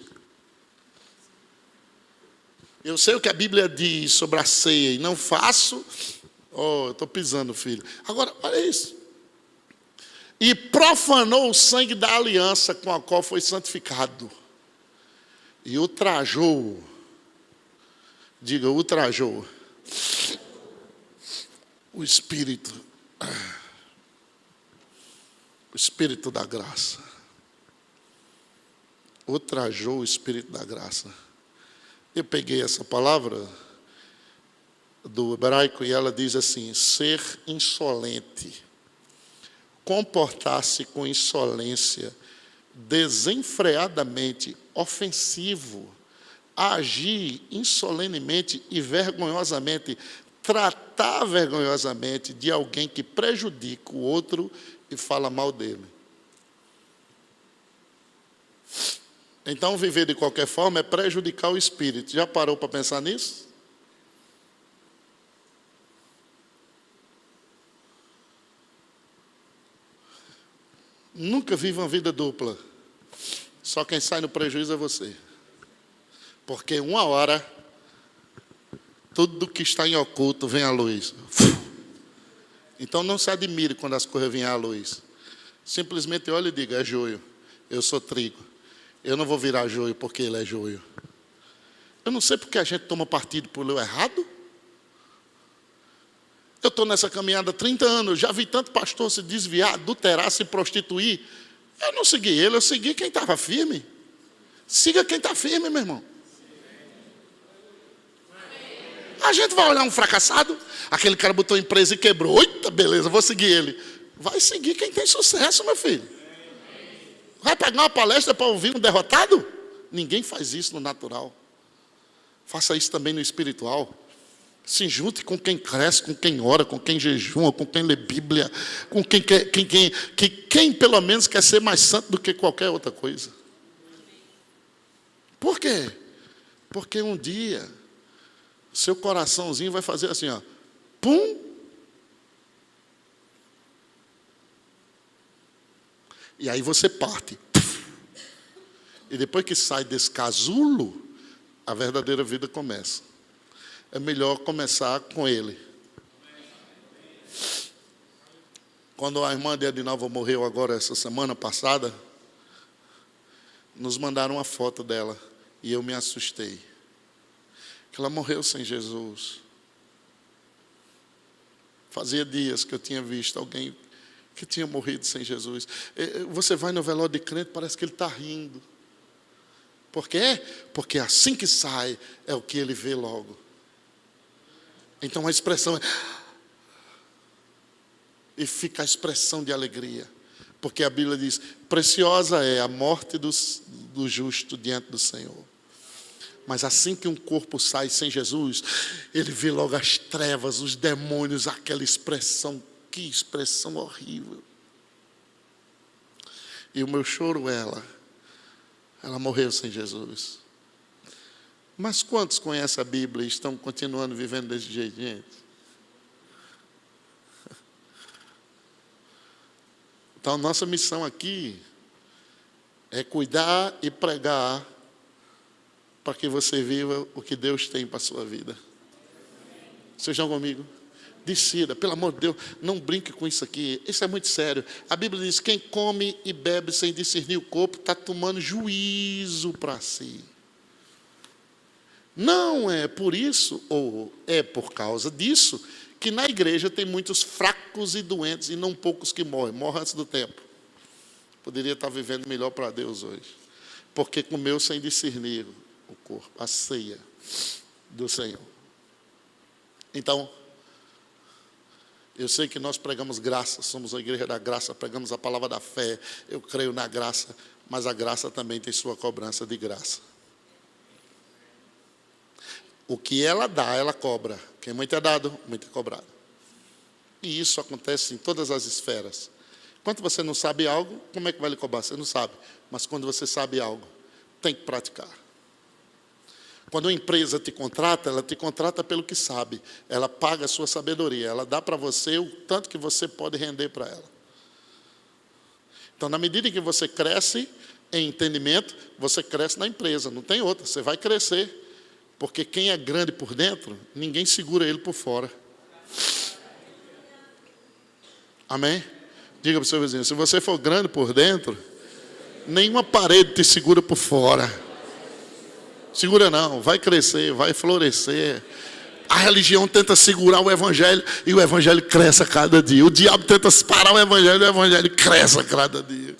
Eu sei o que a Bíblia diz sobre a ceia e não faço, eu estou pisando o Filho. Agora, olha isso. e profanou o sangue da aliança com a qual foi santificado. E ultrajou, diga, ultrajou o Espírito da graça. Ultrajou o Espírito da graça. Eu peguei essa palavra do hebraico e ela diz assim: ser insolente, comportar-se com insolência, desenfreadamente ofensivo, agir insolenemente e vergonhosamente, tratar vergonhosamente de alguém que prejudica o outro e fala mal dele. Então, viver de qualquer forma é prejudicar o espírito. Já parou para pensar nisso? Nunca viva uma vida dupla. Só quem sai no prejuízo é você. Porque uma hora, tudo que está em oculto vem à luz. Então não se admire quando as coisas vêm à luz. Simplesmente olhe e diga: é joio, eu sou trigo. Eu não vou virar joio porque ele é joio. Eu não sei porque a gente toma partido pelo errado. Eu estou nessa caminhada há 30 anos, já vi tanto pastor se desviar, adulterar, se prostituir. Eu não segui ele, eu segui quem estava firme. Siga quem está firme, meu irmão. A gente vai olhar um fracassado, aquele cara botou empresa e quebrou. Eita, beleza, vou seguir ele. Vai seguir quem tem sucesso, meu filho. Vai pegar uma palestra para ouvir um derrotado? Ninguém faz isso no natural. Faça isso também no espiritual. Se junte com quem cresce, com quem ora, com quem jejuma, com quem lê Bíblia, com quem pelo menos quer ser mais santo do que qualquer outra coisa. Por quê? Porque um dia seu coraçãozinho vai fazer assim, ó, pum. E aí você parte. E depois que sai desse casulo, a verdadeira vida começa. É melhor começar com ele. Quando a irmã de Edinalva morreu agora, essa semana passada, nos mandaram uma foto dela. E eu me assustei. Que ela morreu sem Jesus. Fazia dias que eu tinha visto alguém que tinha morrido sem Jesus. Você vai no velório de crente, parece que ele está rindo. Por quê? Porque assim que sai, é o que ele vê logo. Então a expressão é... E fica a expressão de alegria. Porque a Bíblia diz, preciosa é a morte do justo diante do Senhor. Mas assim que um corpo sai sem Jesus, ele vê logo as trevas, os demônios, aquela expressão. Que expressão horrível. E o meu choro, ela morreu sem Jesus. Mas quantos conhecem a Bíblia e estão continuando vivendo desse jeito, gente? Então, nossa missão aqui é cuidar e pregar para que você viva o que Deus tem para a sua vida. Vocês estão comigo? Decida, pelo amor de Deus, não brinque com isso aqui. Isso é muito sério. A Bíblia diz, quem come e bebe sem discernir o corpo, está tomando juízo para si. Não é por isso, ou é por causa disso, que na igreja tem muitos fracos e doentes, e não poucos que morrem antes do tempo. Poderia estar vivendo melhor para Deus hoje. Porque comeu sem discernir o corpo, a ceia do Senhor. Então, eu sei que nós pregamos graça, somos a igreja da graça, pregamos a palavra da fé, eu creio na graça, mas a graça também tem sua cobrança de graça. O que ela dá, ela cobra. Quem muito é dado, muito é cobrado. E isso acontece em todas as esferas. Quando você não sabe algo, como é que vai lhe cobrar? Você não sabe. Mas quando você sabe algo, tem que praticar. Quando uma empresa te contrata, ela te contrata pelo que sabe. Ela paga a sua sabedoria. Ela dá para você o tanto que você pode render para ela. Então, na medida em que você cresce em entendimento, você cresce na empresa. Não tem outra. Você vai crescer. Porque quem é grande por dentro, ninguém segura ele por fora. Amém? Diga para o seu vizinho, se você for grande por dentro, nenhuma parede te segura por fora. Segura não, vai crescer, vai florescer. A religião tenta segurar o evangelho e o evangelho cresce a cada dia. O diabo tenta parar o evangelho cresce a cada dia.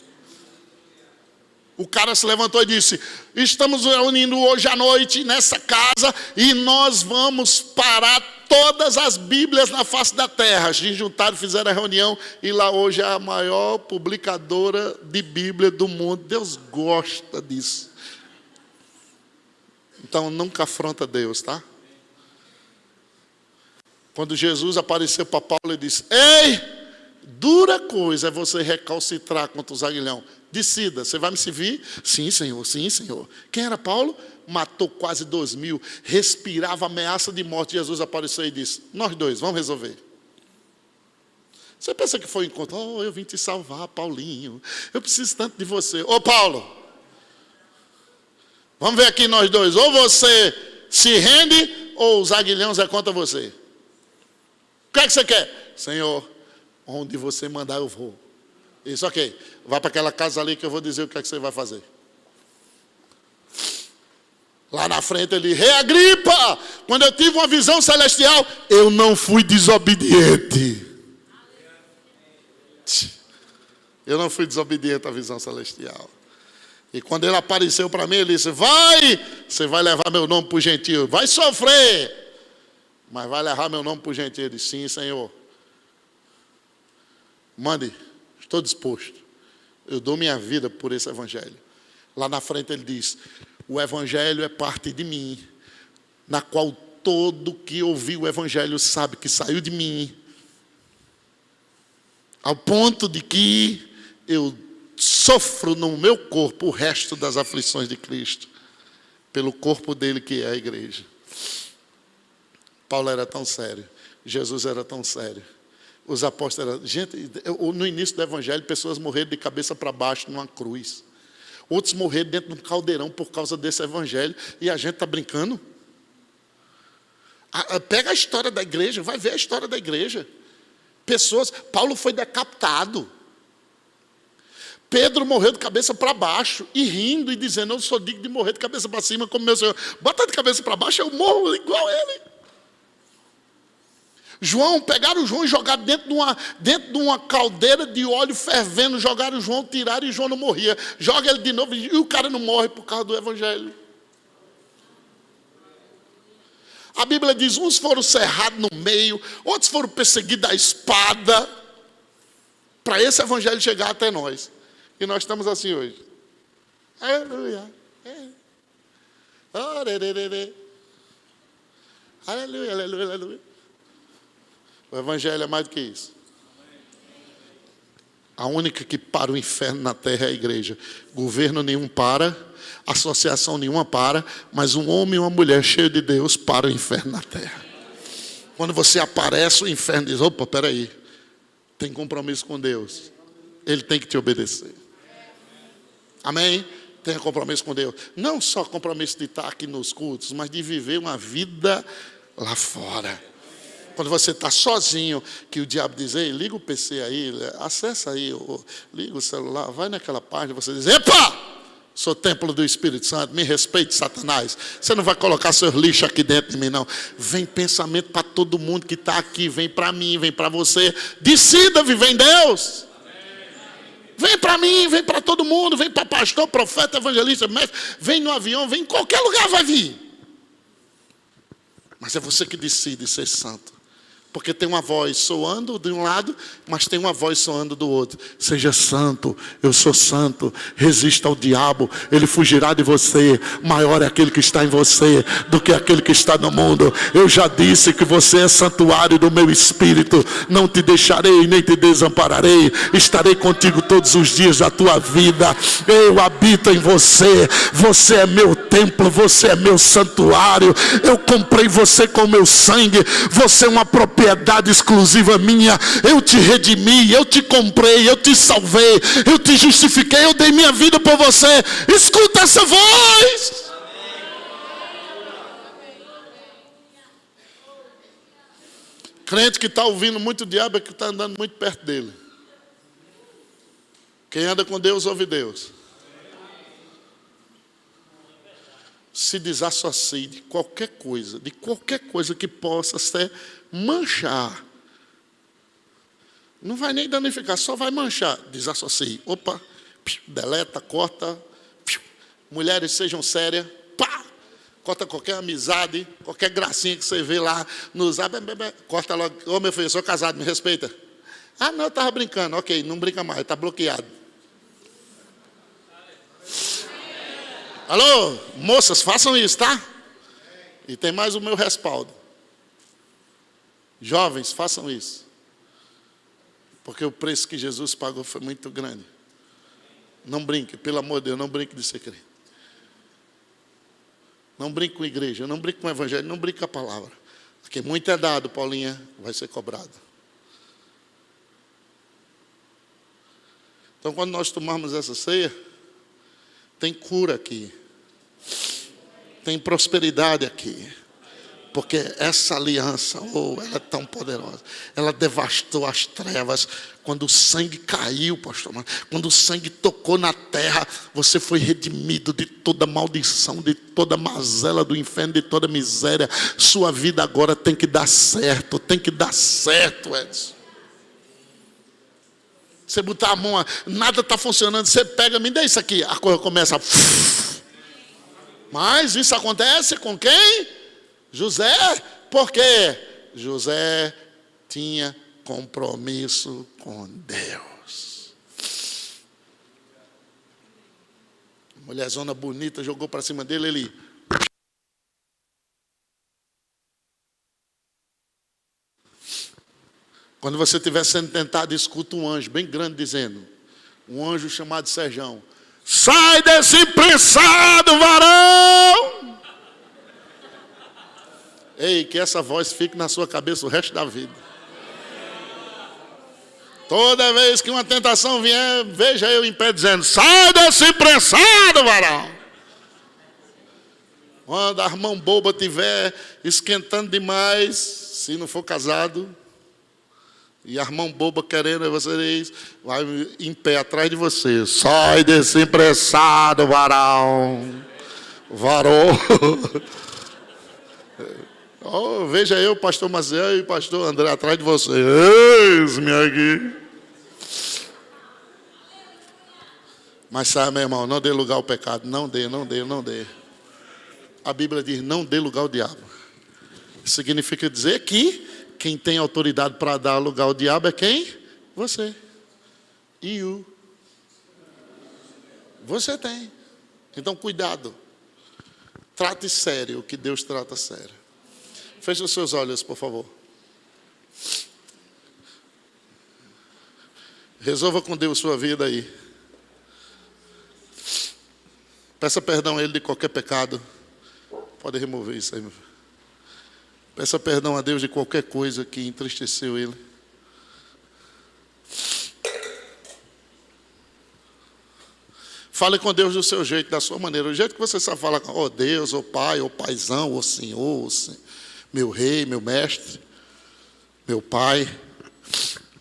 O cara se levantou e disse, estamos reunindo hoje à noite nessa casa e nós vamos parar todas as Bíblias na face da terra. Se juntaram, fizeram a reunião e lá hoje é a maior publicadora de Bíblia do mundo. Deus gosta disso. Então nunca afronta Deus, tá? Quando Jesus apareceu para Paulo, ele disse, ei, dura coisa é você recalcitrar contra os aguilhão. Decida, você vai me servir? Sim, Senhor, sim, Senhor. Quem era Paulo? Matou quase 2.000, respirava ameaça de morte. Jesus apareceu e disse, nós dois, vamos resolver. Você pensa que foi um encontro? Oh, eu vim te salvar, Paulinho. Eu preciso tanto de você. Ô, Paulo, vamos ver aqui nós dois. Ou você se rende, ou os aguilhões é contra você. O que é que você quer? Senhor, onde você mandar eu vou. Isso, ok. Vai para aquela casa ali que eu vou dizer o que é que você vai fazer. Lá na frente ele, Rei Agripa, quando eu tive uma visão celestial, eu não fui desobediente. Eu não fui desobediente à visão celestial. E quando ele apareceu para mim, ele disse, vai, você vai levar meu nome para o gentio. Vai sofrer, mas vai levar meu nome para o gentio. Ele disse, sim, Senhor. Mande, estou disposto. Eu dou minha vida por esse evangelho. Lá na frente ele diz, o evangelho é parte de mim, na qual todo que ouviu o evangelho sabe que saiu de mim, ao ponto de que eu sofro no meu corpo o resto das aflições de Cristo, pelo corpo dele que é a igreja. Paulo era tão sério, Jesus era tão sério. Os apóstolos eram... Gente, no início do evangelho, pessoas morreram de cabeça para baixo numa cruz. Outros morreram dentro de um caldeirão por causa desse evangelho. E a gente está brincando? Pega a história da igreja, vai ver a história da igreja. Pessoas... Paulo foi decapitado. Pedro morreu de cabeça para baixo. E rindo e dizendo, eu sou digno de morrer de cabeça para cima como meu Senhor. Bota de cabeça para baixo, eu morro igual a ele. João, pegaram o João e jogaram dentro de uma caldeira de óleo fervendo, jogaram o João, tiraram e o João não morria. Joga ele de novo e o cara não morre por causa do evangelho. A Bíblia diz, uns foram cerrados no meio, outros foram perseguidos à espada, para esse evangelho chegar até nós. E nós estamos assim hoje. Aleluia. Aleluia, aleluia, aleluia. O evangelho é mais do que isso. A única que para o inferno na terra é a igreja. Governo nenhum para, associação nenhuma para, mas um homem e uma mulher cheio de Deus para o inferno na terra. Quando você aparece, o inferno diz, opa, peraí, tem compromisso com Deus. Ele tem que te obedecer. Amém? Tenha compromisso com Deus. Não só compromisso de estar aqui nos cultos, mas de viver uma vida lá fora. Quando você está sozinho, que o diabo diz, ei, liga o PC aí, acessa aí, liga o celular, vai naquela página, você diz, epa, sou templo do Espírito Santo, me respeite, Satanás. Você não vai colocar seus lixos aqui dentro de mim, não. Vem pensamento para todo mundo que está aqui, vem para mim, vem para você. Decida viver em Deus. Vem para mim, vem para todo mundo, vem para pastor, profeta, evangelista, mestre, vem no avião, vem em qualquer lugar vai vir. Mas é você que decide ser santo. Porque tem uma voz soando de um lado, mas tem uma voz soando do outro. Seja santo, eu sou santo. Resista ao diabo, ele fugirá de você. Maior é aquele que está em você do que aquele que está no mundo. Eu já disse que você é santuário do meu espírito. Não te deixarei, nem te desampararei. Estarei contigo todos os dias da tua vida. Eu habito em você. Você é meu templo, você é meu santuário. Eu comprei você com meu sangue. Você é uma propriedade exclusiva minha. Eu te redimi, eu te comprei, eu te salvei, eu te justifiquei, eu dei minha vida por você. Escuta essa voz. Crente que está ouvindo muito o diabo é que está andando muito perto dele. Quem anda com Deus, ouve Deus. Se desassocie de qualquer coisa que possa ser manchar. Não vai nem danificar, só vai manchar. Desassocie. Opa, deleta, corta. Mulheres, sejam sérias. Pá! Corta qualquer amizade, qualquer gracinha que você vê lá no zap. Corta logo. Ô, meu filho, eu sou casado, me respeita. Ah, não, eu estava brincando. Ok, não brinca mais, está bloqueado. Alô, moças, façam isso, tá? E tem mais o meu respaldo. Jovens, façam isso. Porque o preço que Jesus pagou foi muito grande. Não brinque, pelo amor de Deus, não brinque de ser crente. Não brinque com a igreja, não brinque com o evangelho, não brinque com a palavra. Porque muito é dado, Paulinha, vai ser cobrado. Então, quando nós tomarmos essa ceia, tem cura aqui. Tem prosperidade aqui. Porque essa aliança, ela é tão poderosa. Ela devastou as trevas. Quando o sangue caiu, pastor, quando o sangue tocou na terra, você foi redimido de toda maldição, de toda mazela do inferno, de toda miséria. Sua vida agora tem que dar certo, Edson. Você botar a mão, nada está funcionando, você pega, me dá isso aqui, a coisa começa a... Mas isso acontece com quem? José. Por quê? José tinha compromisso com Deus. Mulherzona bonita jogou para cima dele, ele... Quando você estiver sendo tentado, escuta um anjo bem grande dizendo, um anjo chamado Serjão, sai desse prensado, varão! Ei, que essa voz fique na sua cabeça o resto da vida. Toda vez que uma tentação vier, veja eu em pé dizendo, sai desse prensado, varão! Quando a mão boba estiver esquentando demais, se não for casado... E a mão boba querendo, você diz, vai em pé atrás de você. Sai desse empressado, varão. Varou. Oh, veja eu, pastor Maciel e pastor André atrás de você. Eis-me aqui. Mas sabe, meu irmão, não dê lugar ao pecado. Não dê. A Bíblia diz, não dê lugar ao diabo. Significa dizer que quem tem autoridade para dar lugar ao diabo é quem? Você. Você tem. Então, cuidado. Trate sério o que Deus trata sério. Feche os seus olhos, por favor. Resolva com Deus sua vida aí. Peça perdão a Ele de qualquer pecado. Pode remover isso aí, meu filho. Peça perdão a Deus de qualquer coisa que entristeceu Ele. Fale com Deus do seu jeito, da sua maneira. O jeito que você sabe falar com Deus, Pai, Paizão, Senhor, meu Rei, meu Mestre, meu Pai,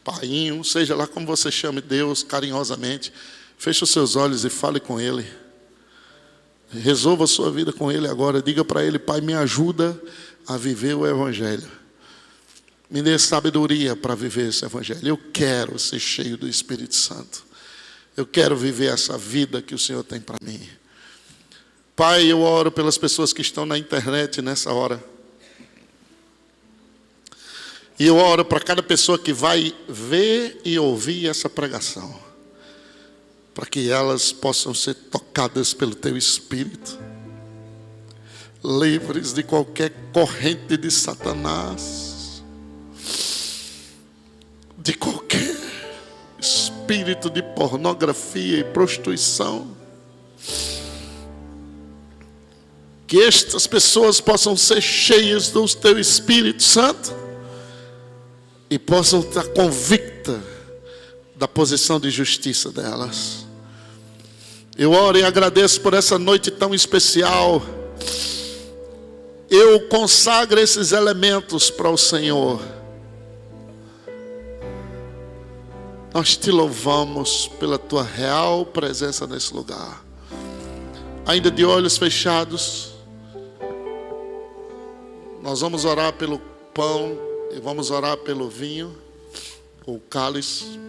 Painho, seja lá como você chame Deus carinhosamente. Feche os seus olhos e fale com Ele. Resolva a sua vida com Ele agora. Diga para Ele, Pai, me ajuda a viver o Evangelho. Me dê sabedoria para viver esse Evangelho. Eu quero ser cheio do Espírito Santo. Eu quero viver essa vida que o Senhor tem para mim. Pai, eu oro pelas pessoas que estão na internet nessa hora. E eu oro para cada pessoa que vai ver e ouvir essa pregação. Para que elas possam ser tocadas pelo Teu Espírito. Livres de qualquer corrente de Satanás, de qualquer espírito de pornografia e prostituição. Que estas pessoas possam ser cheias do Teu Espírito Santo e possam estar convictas da posição de justiça delas. Eu oro e agradeço por essa noite tão especial. Eu consagro esses elementos para o Senhor. nós te louvamos pela tua real presença nesse lugar. Ainda de olhos fechados, nós vamos orar pelo pão e vamos orar pelo vinho, o cálice.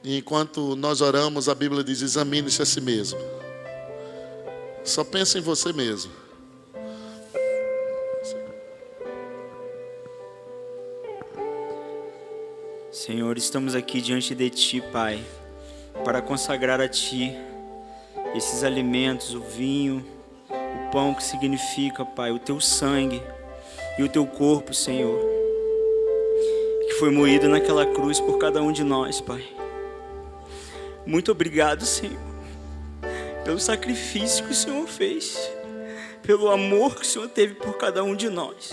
E enquanto nós oramos, a Bíblia diz: examine-se a si mesmo. Só pensa em você mesmo. Senhor, estamos aqui diante de Ti, Pai, para consagrar a Ti esses alimentos, o vinho, o pão, que significa, Pai, o Teu sangue e o Teu corpo, Senhor, que foi moído naquela cruz por cada um de nós, Pai. Muito obrigado, Senhor, pelo sacrifício que o Senhor fez, pelo amor que o Senhor teve por cada um de nós.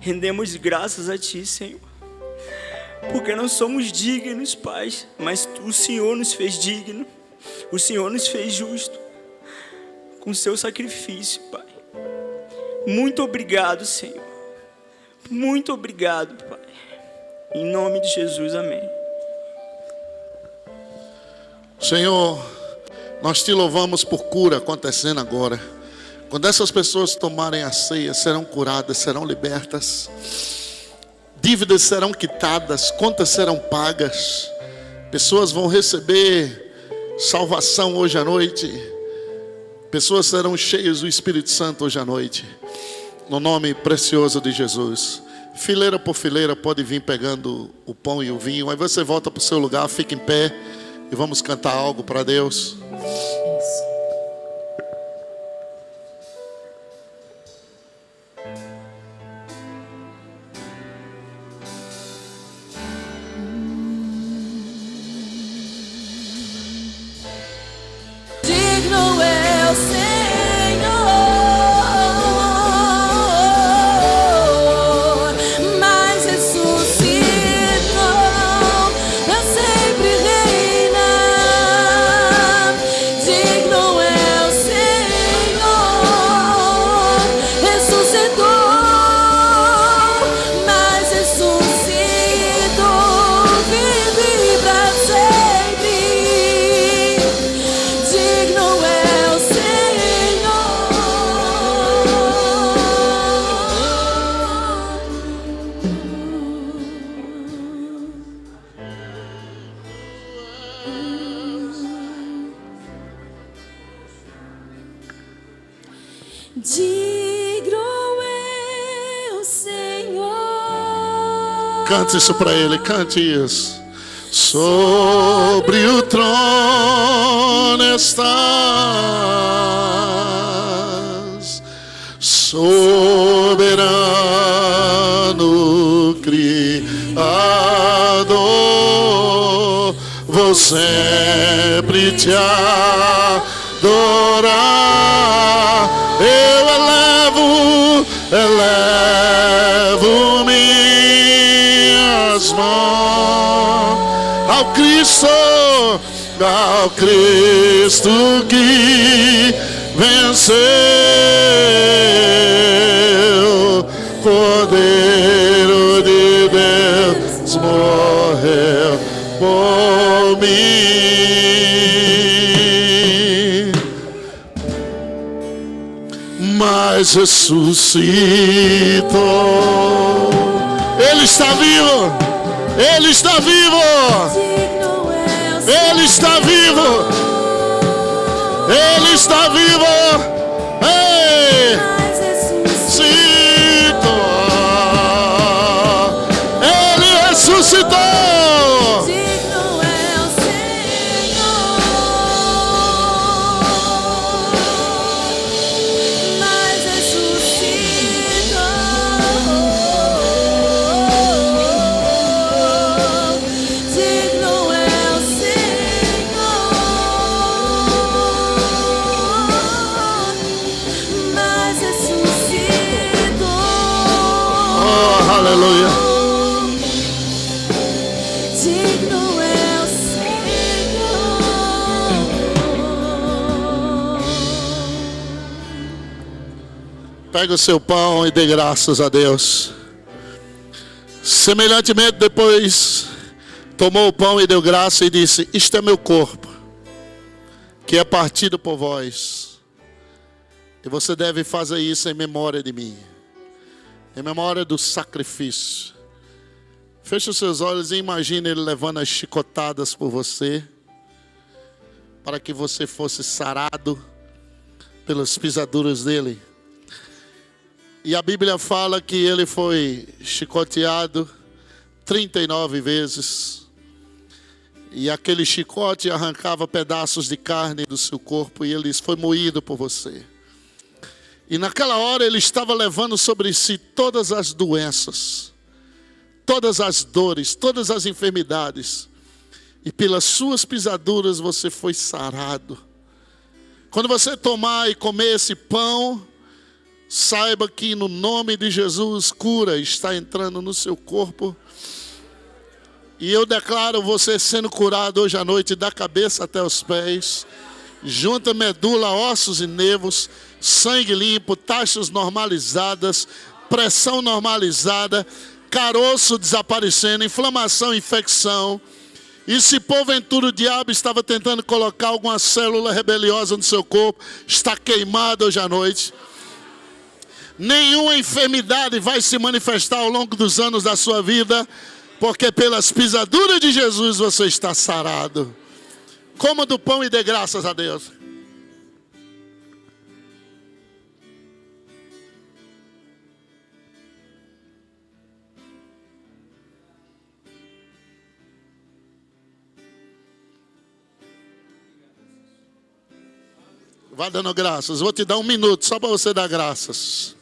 Rendemos graças a Ti, Senhor, porque não somos dignos, Pai, mas o Senhor nos fez digno, o Senhor nos fez justo, com o seu sacrifício, Pai. Muito obrigado, Senhor, muito obrigado, Pai, em nome de Jesus, amém. Senhor, nós te louvamos por cura acontecendo agora. Quando essas pessoas tomarem a ceia, serão curadas, serão libertas. Dívidas serão quitadas, contas serão pagas. Pessoas vão receber salvação hoje à noite. Pessoas serão cheias do Espírito Santo hoje à noite. No nome precioso de Jesus. Fileira por fileira pode vir pegando o pão e o vinho. Aí você volta para o seu lugar, fica em pé e vamos cantar algo para Deus. Digno é o Senhor, mas ressuscitou para sempre reinar. Digno é o Senhor, ressuscitou, mas ressuscitou, vive para sempre. Digno é o Senhor. Digno é o Senhor. Cante isso para Ele, cante isso. Sobre o trono estás, soberano Criador, vou sempre te adorar. Eu elevo minhas mãos ao Cristo que venceu, Cordeiro de Deus morreu por mim, mas ressuscitou. Ele está vivo, Ele está vivo. Ele está vivo. Ele está vivo. Ei! Ressuscitou. Ele ressuscitou. Digno é o Senhor, mas ressuscitou. Digno é o Senhor, mas ressuscitou. Oh, aleluia. Digno é o Senhor. Pega o seu pão e dê graças a Deus. Semelhantemente, depois tomou o pão e deu graça e disse: isto é meu corpo, que é partido por vós. E você deve fazer isso em memória de mim, em memória do sacrifício. Feche os seus olhos e imagine ele levando as chicotadas por você, para que você fosse sarado pelas pisaduras dele. E a Bíblia fala que ele foi chicoteado 39 vezes. E aquele chicote arrancava pedaços de carne do seu corpo e ele foi moído por você. E naquela hora ele estava levando sobre si todas as doenças, todas as dores, todas as enfermidades. E pelas suas pisaduras você foi sarado. Quando você tomar e comer esse pão, saiba que no nome de Jesus, cura está entrando no seu corpo. E eu declaro você sendo curado hoje à noite, da cabeça até os pés. Junta medula, ossos e nervos, sangue limpo, taxas normalizadas, pressão normalizada, caroço desaparecendo, inflamação, infecção. E se porventura o diabo estava tentando colocar alguma célula rebeliosa no seu corpo, está queimado hoje à noite. Nenhuma enfermidade vai se manifestar ao longo dos anos da sua vida, porque pelas pisaduras de Jesus você está sarado. Coma do pão e dê graças a Deus. Vá dando graças. Vou te dar 1 minuto só para você dar graças.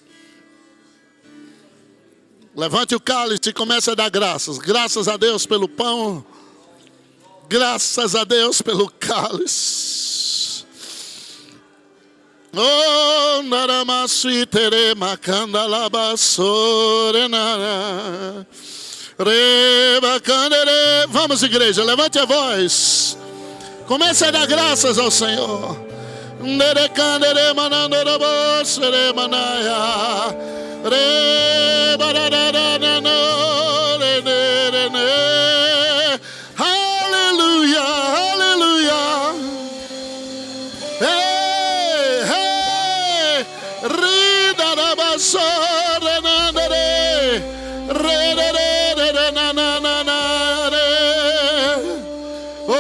Levante o cálice e comece a dar graças. Graças a Deus pelo pão. Graças a Deus pelo cálice. Oh, naramasui terema candalabasorena. Reba candere. Vamos, igreja, levante a voz. Comece a dar graças ao Senhor. Nere candere manandorobo sere manaya. Reba da da da da no.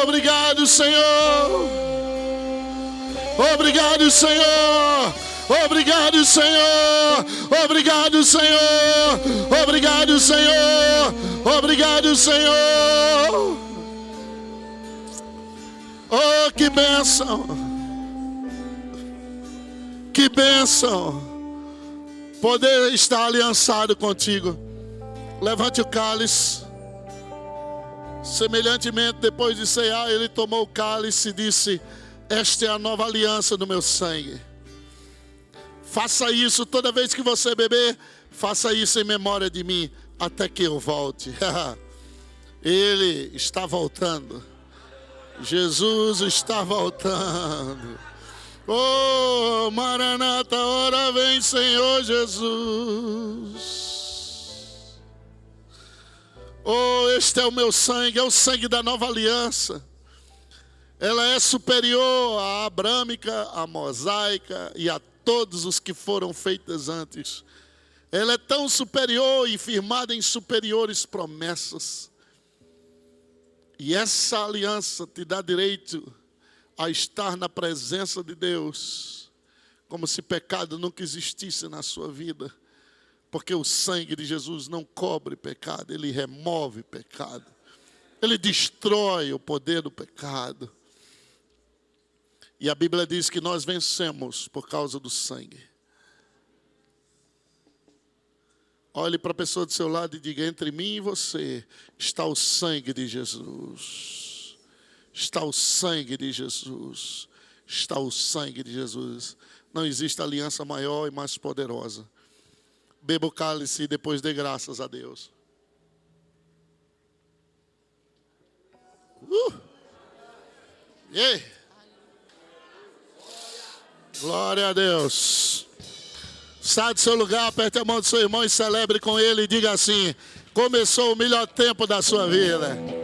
Obrigado, Senhor. Obrigado, Senhor. Obrigado, Senhor. Obrigado, Senhor. Obrigado, Senhor. Obrigado, Senhor. Oh, que bênção. Que bênção. Poder estar aliançado contigo. Levante o cálice. Semelhantemente, depois de cear, ele tomou o cálice e disse: esta é a nova aliança do meu sangue. Faça isso toda vez que você beber. Faça isso em memória de mim, até que eu volte. Ele está voltando. Jesus está voltando. Oh, Maranata, ora vem, Senhor Jesus. Oh, este é o meu sangue, é o sangue da nova aliança. Ela é superior à abrâmica, à mosaica e a todos os que foram feitas antes. Ela é tão superior e firmada em superiores promessas. E essa aliança te dá direito a estar na presença de Deus, como se pecado nunca existisse na sua vida. Porque o sangue de Jesus não cobre pecado, ele remove pecado. Ele destrói o poder do pecado. E a Bíblia diz que nós vencemos por causa do sangue. Olhe para a pessoa do seu lado e diga: entre mim e você está o sangue de Jesus. Está o sangue de Jesus. Está o sangue de Jesus. Não existe aliança maior e mais poderosa. Beba o cálice e depois dê graças a Deus. Yeah. Glória a Deus. Sai do seu lugar, aperte a mão do seu irmão e celebre com ele e diga assim: Começou o melhor tempo da sua vida.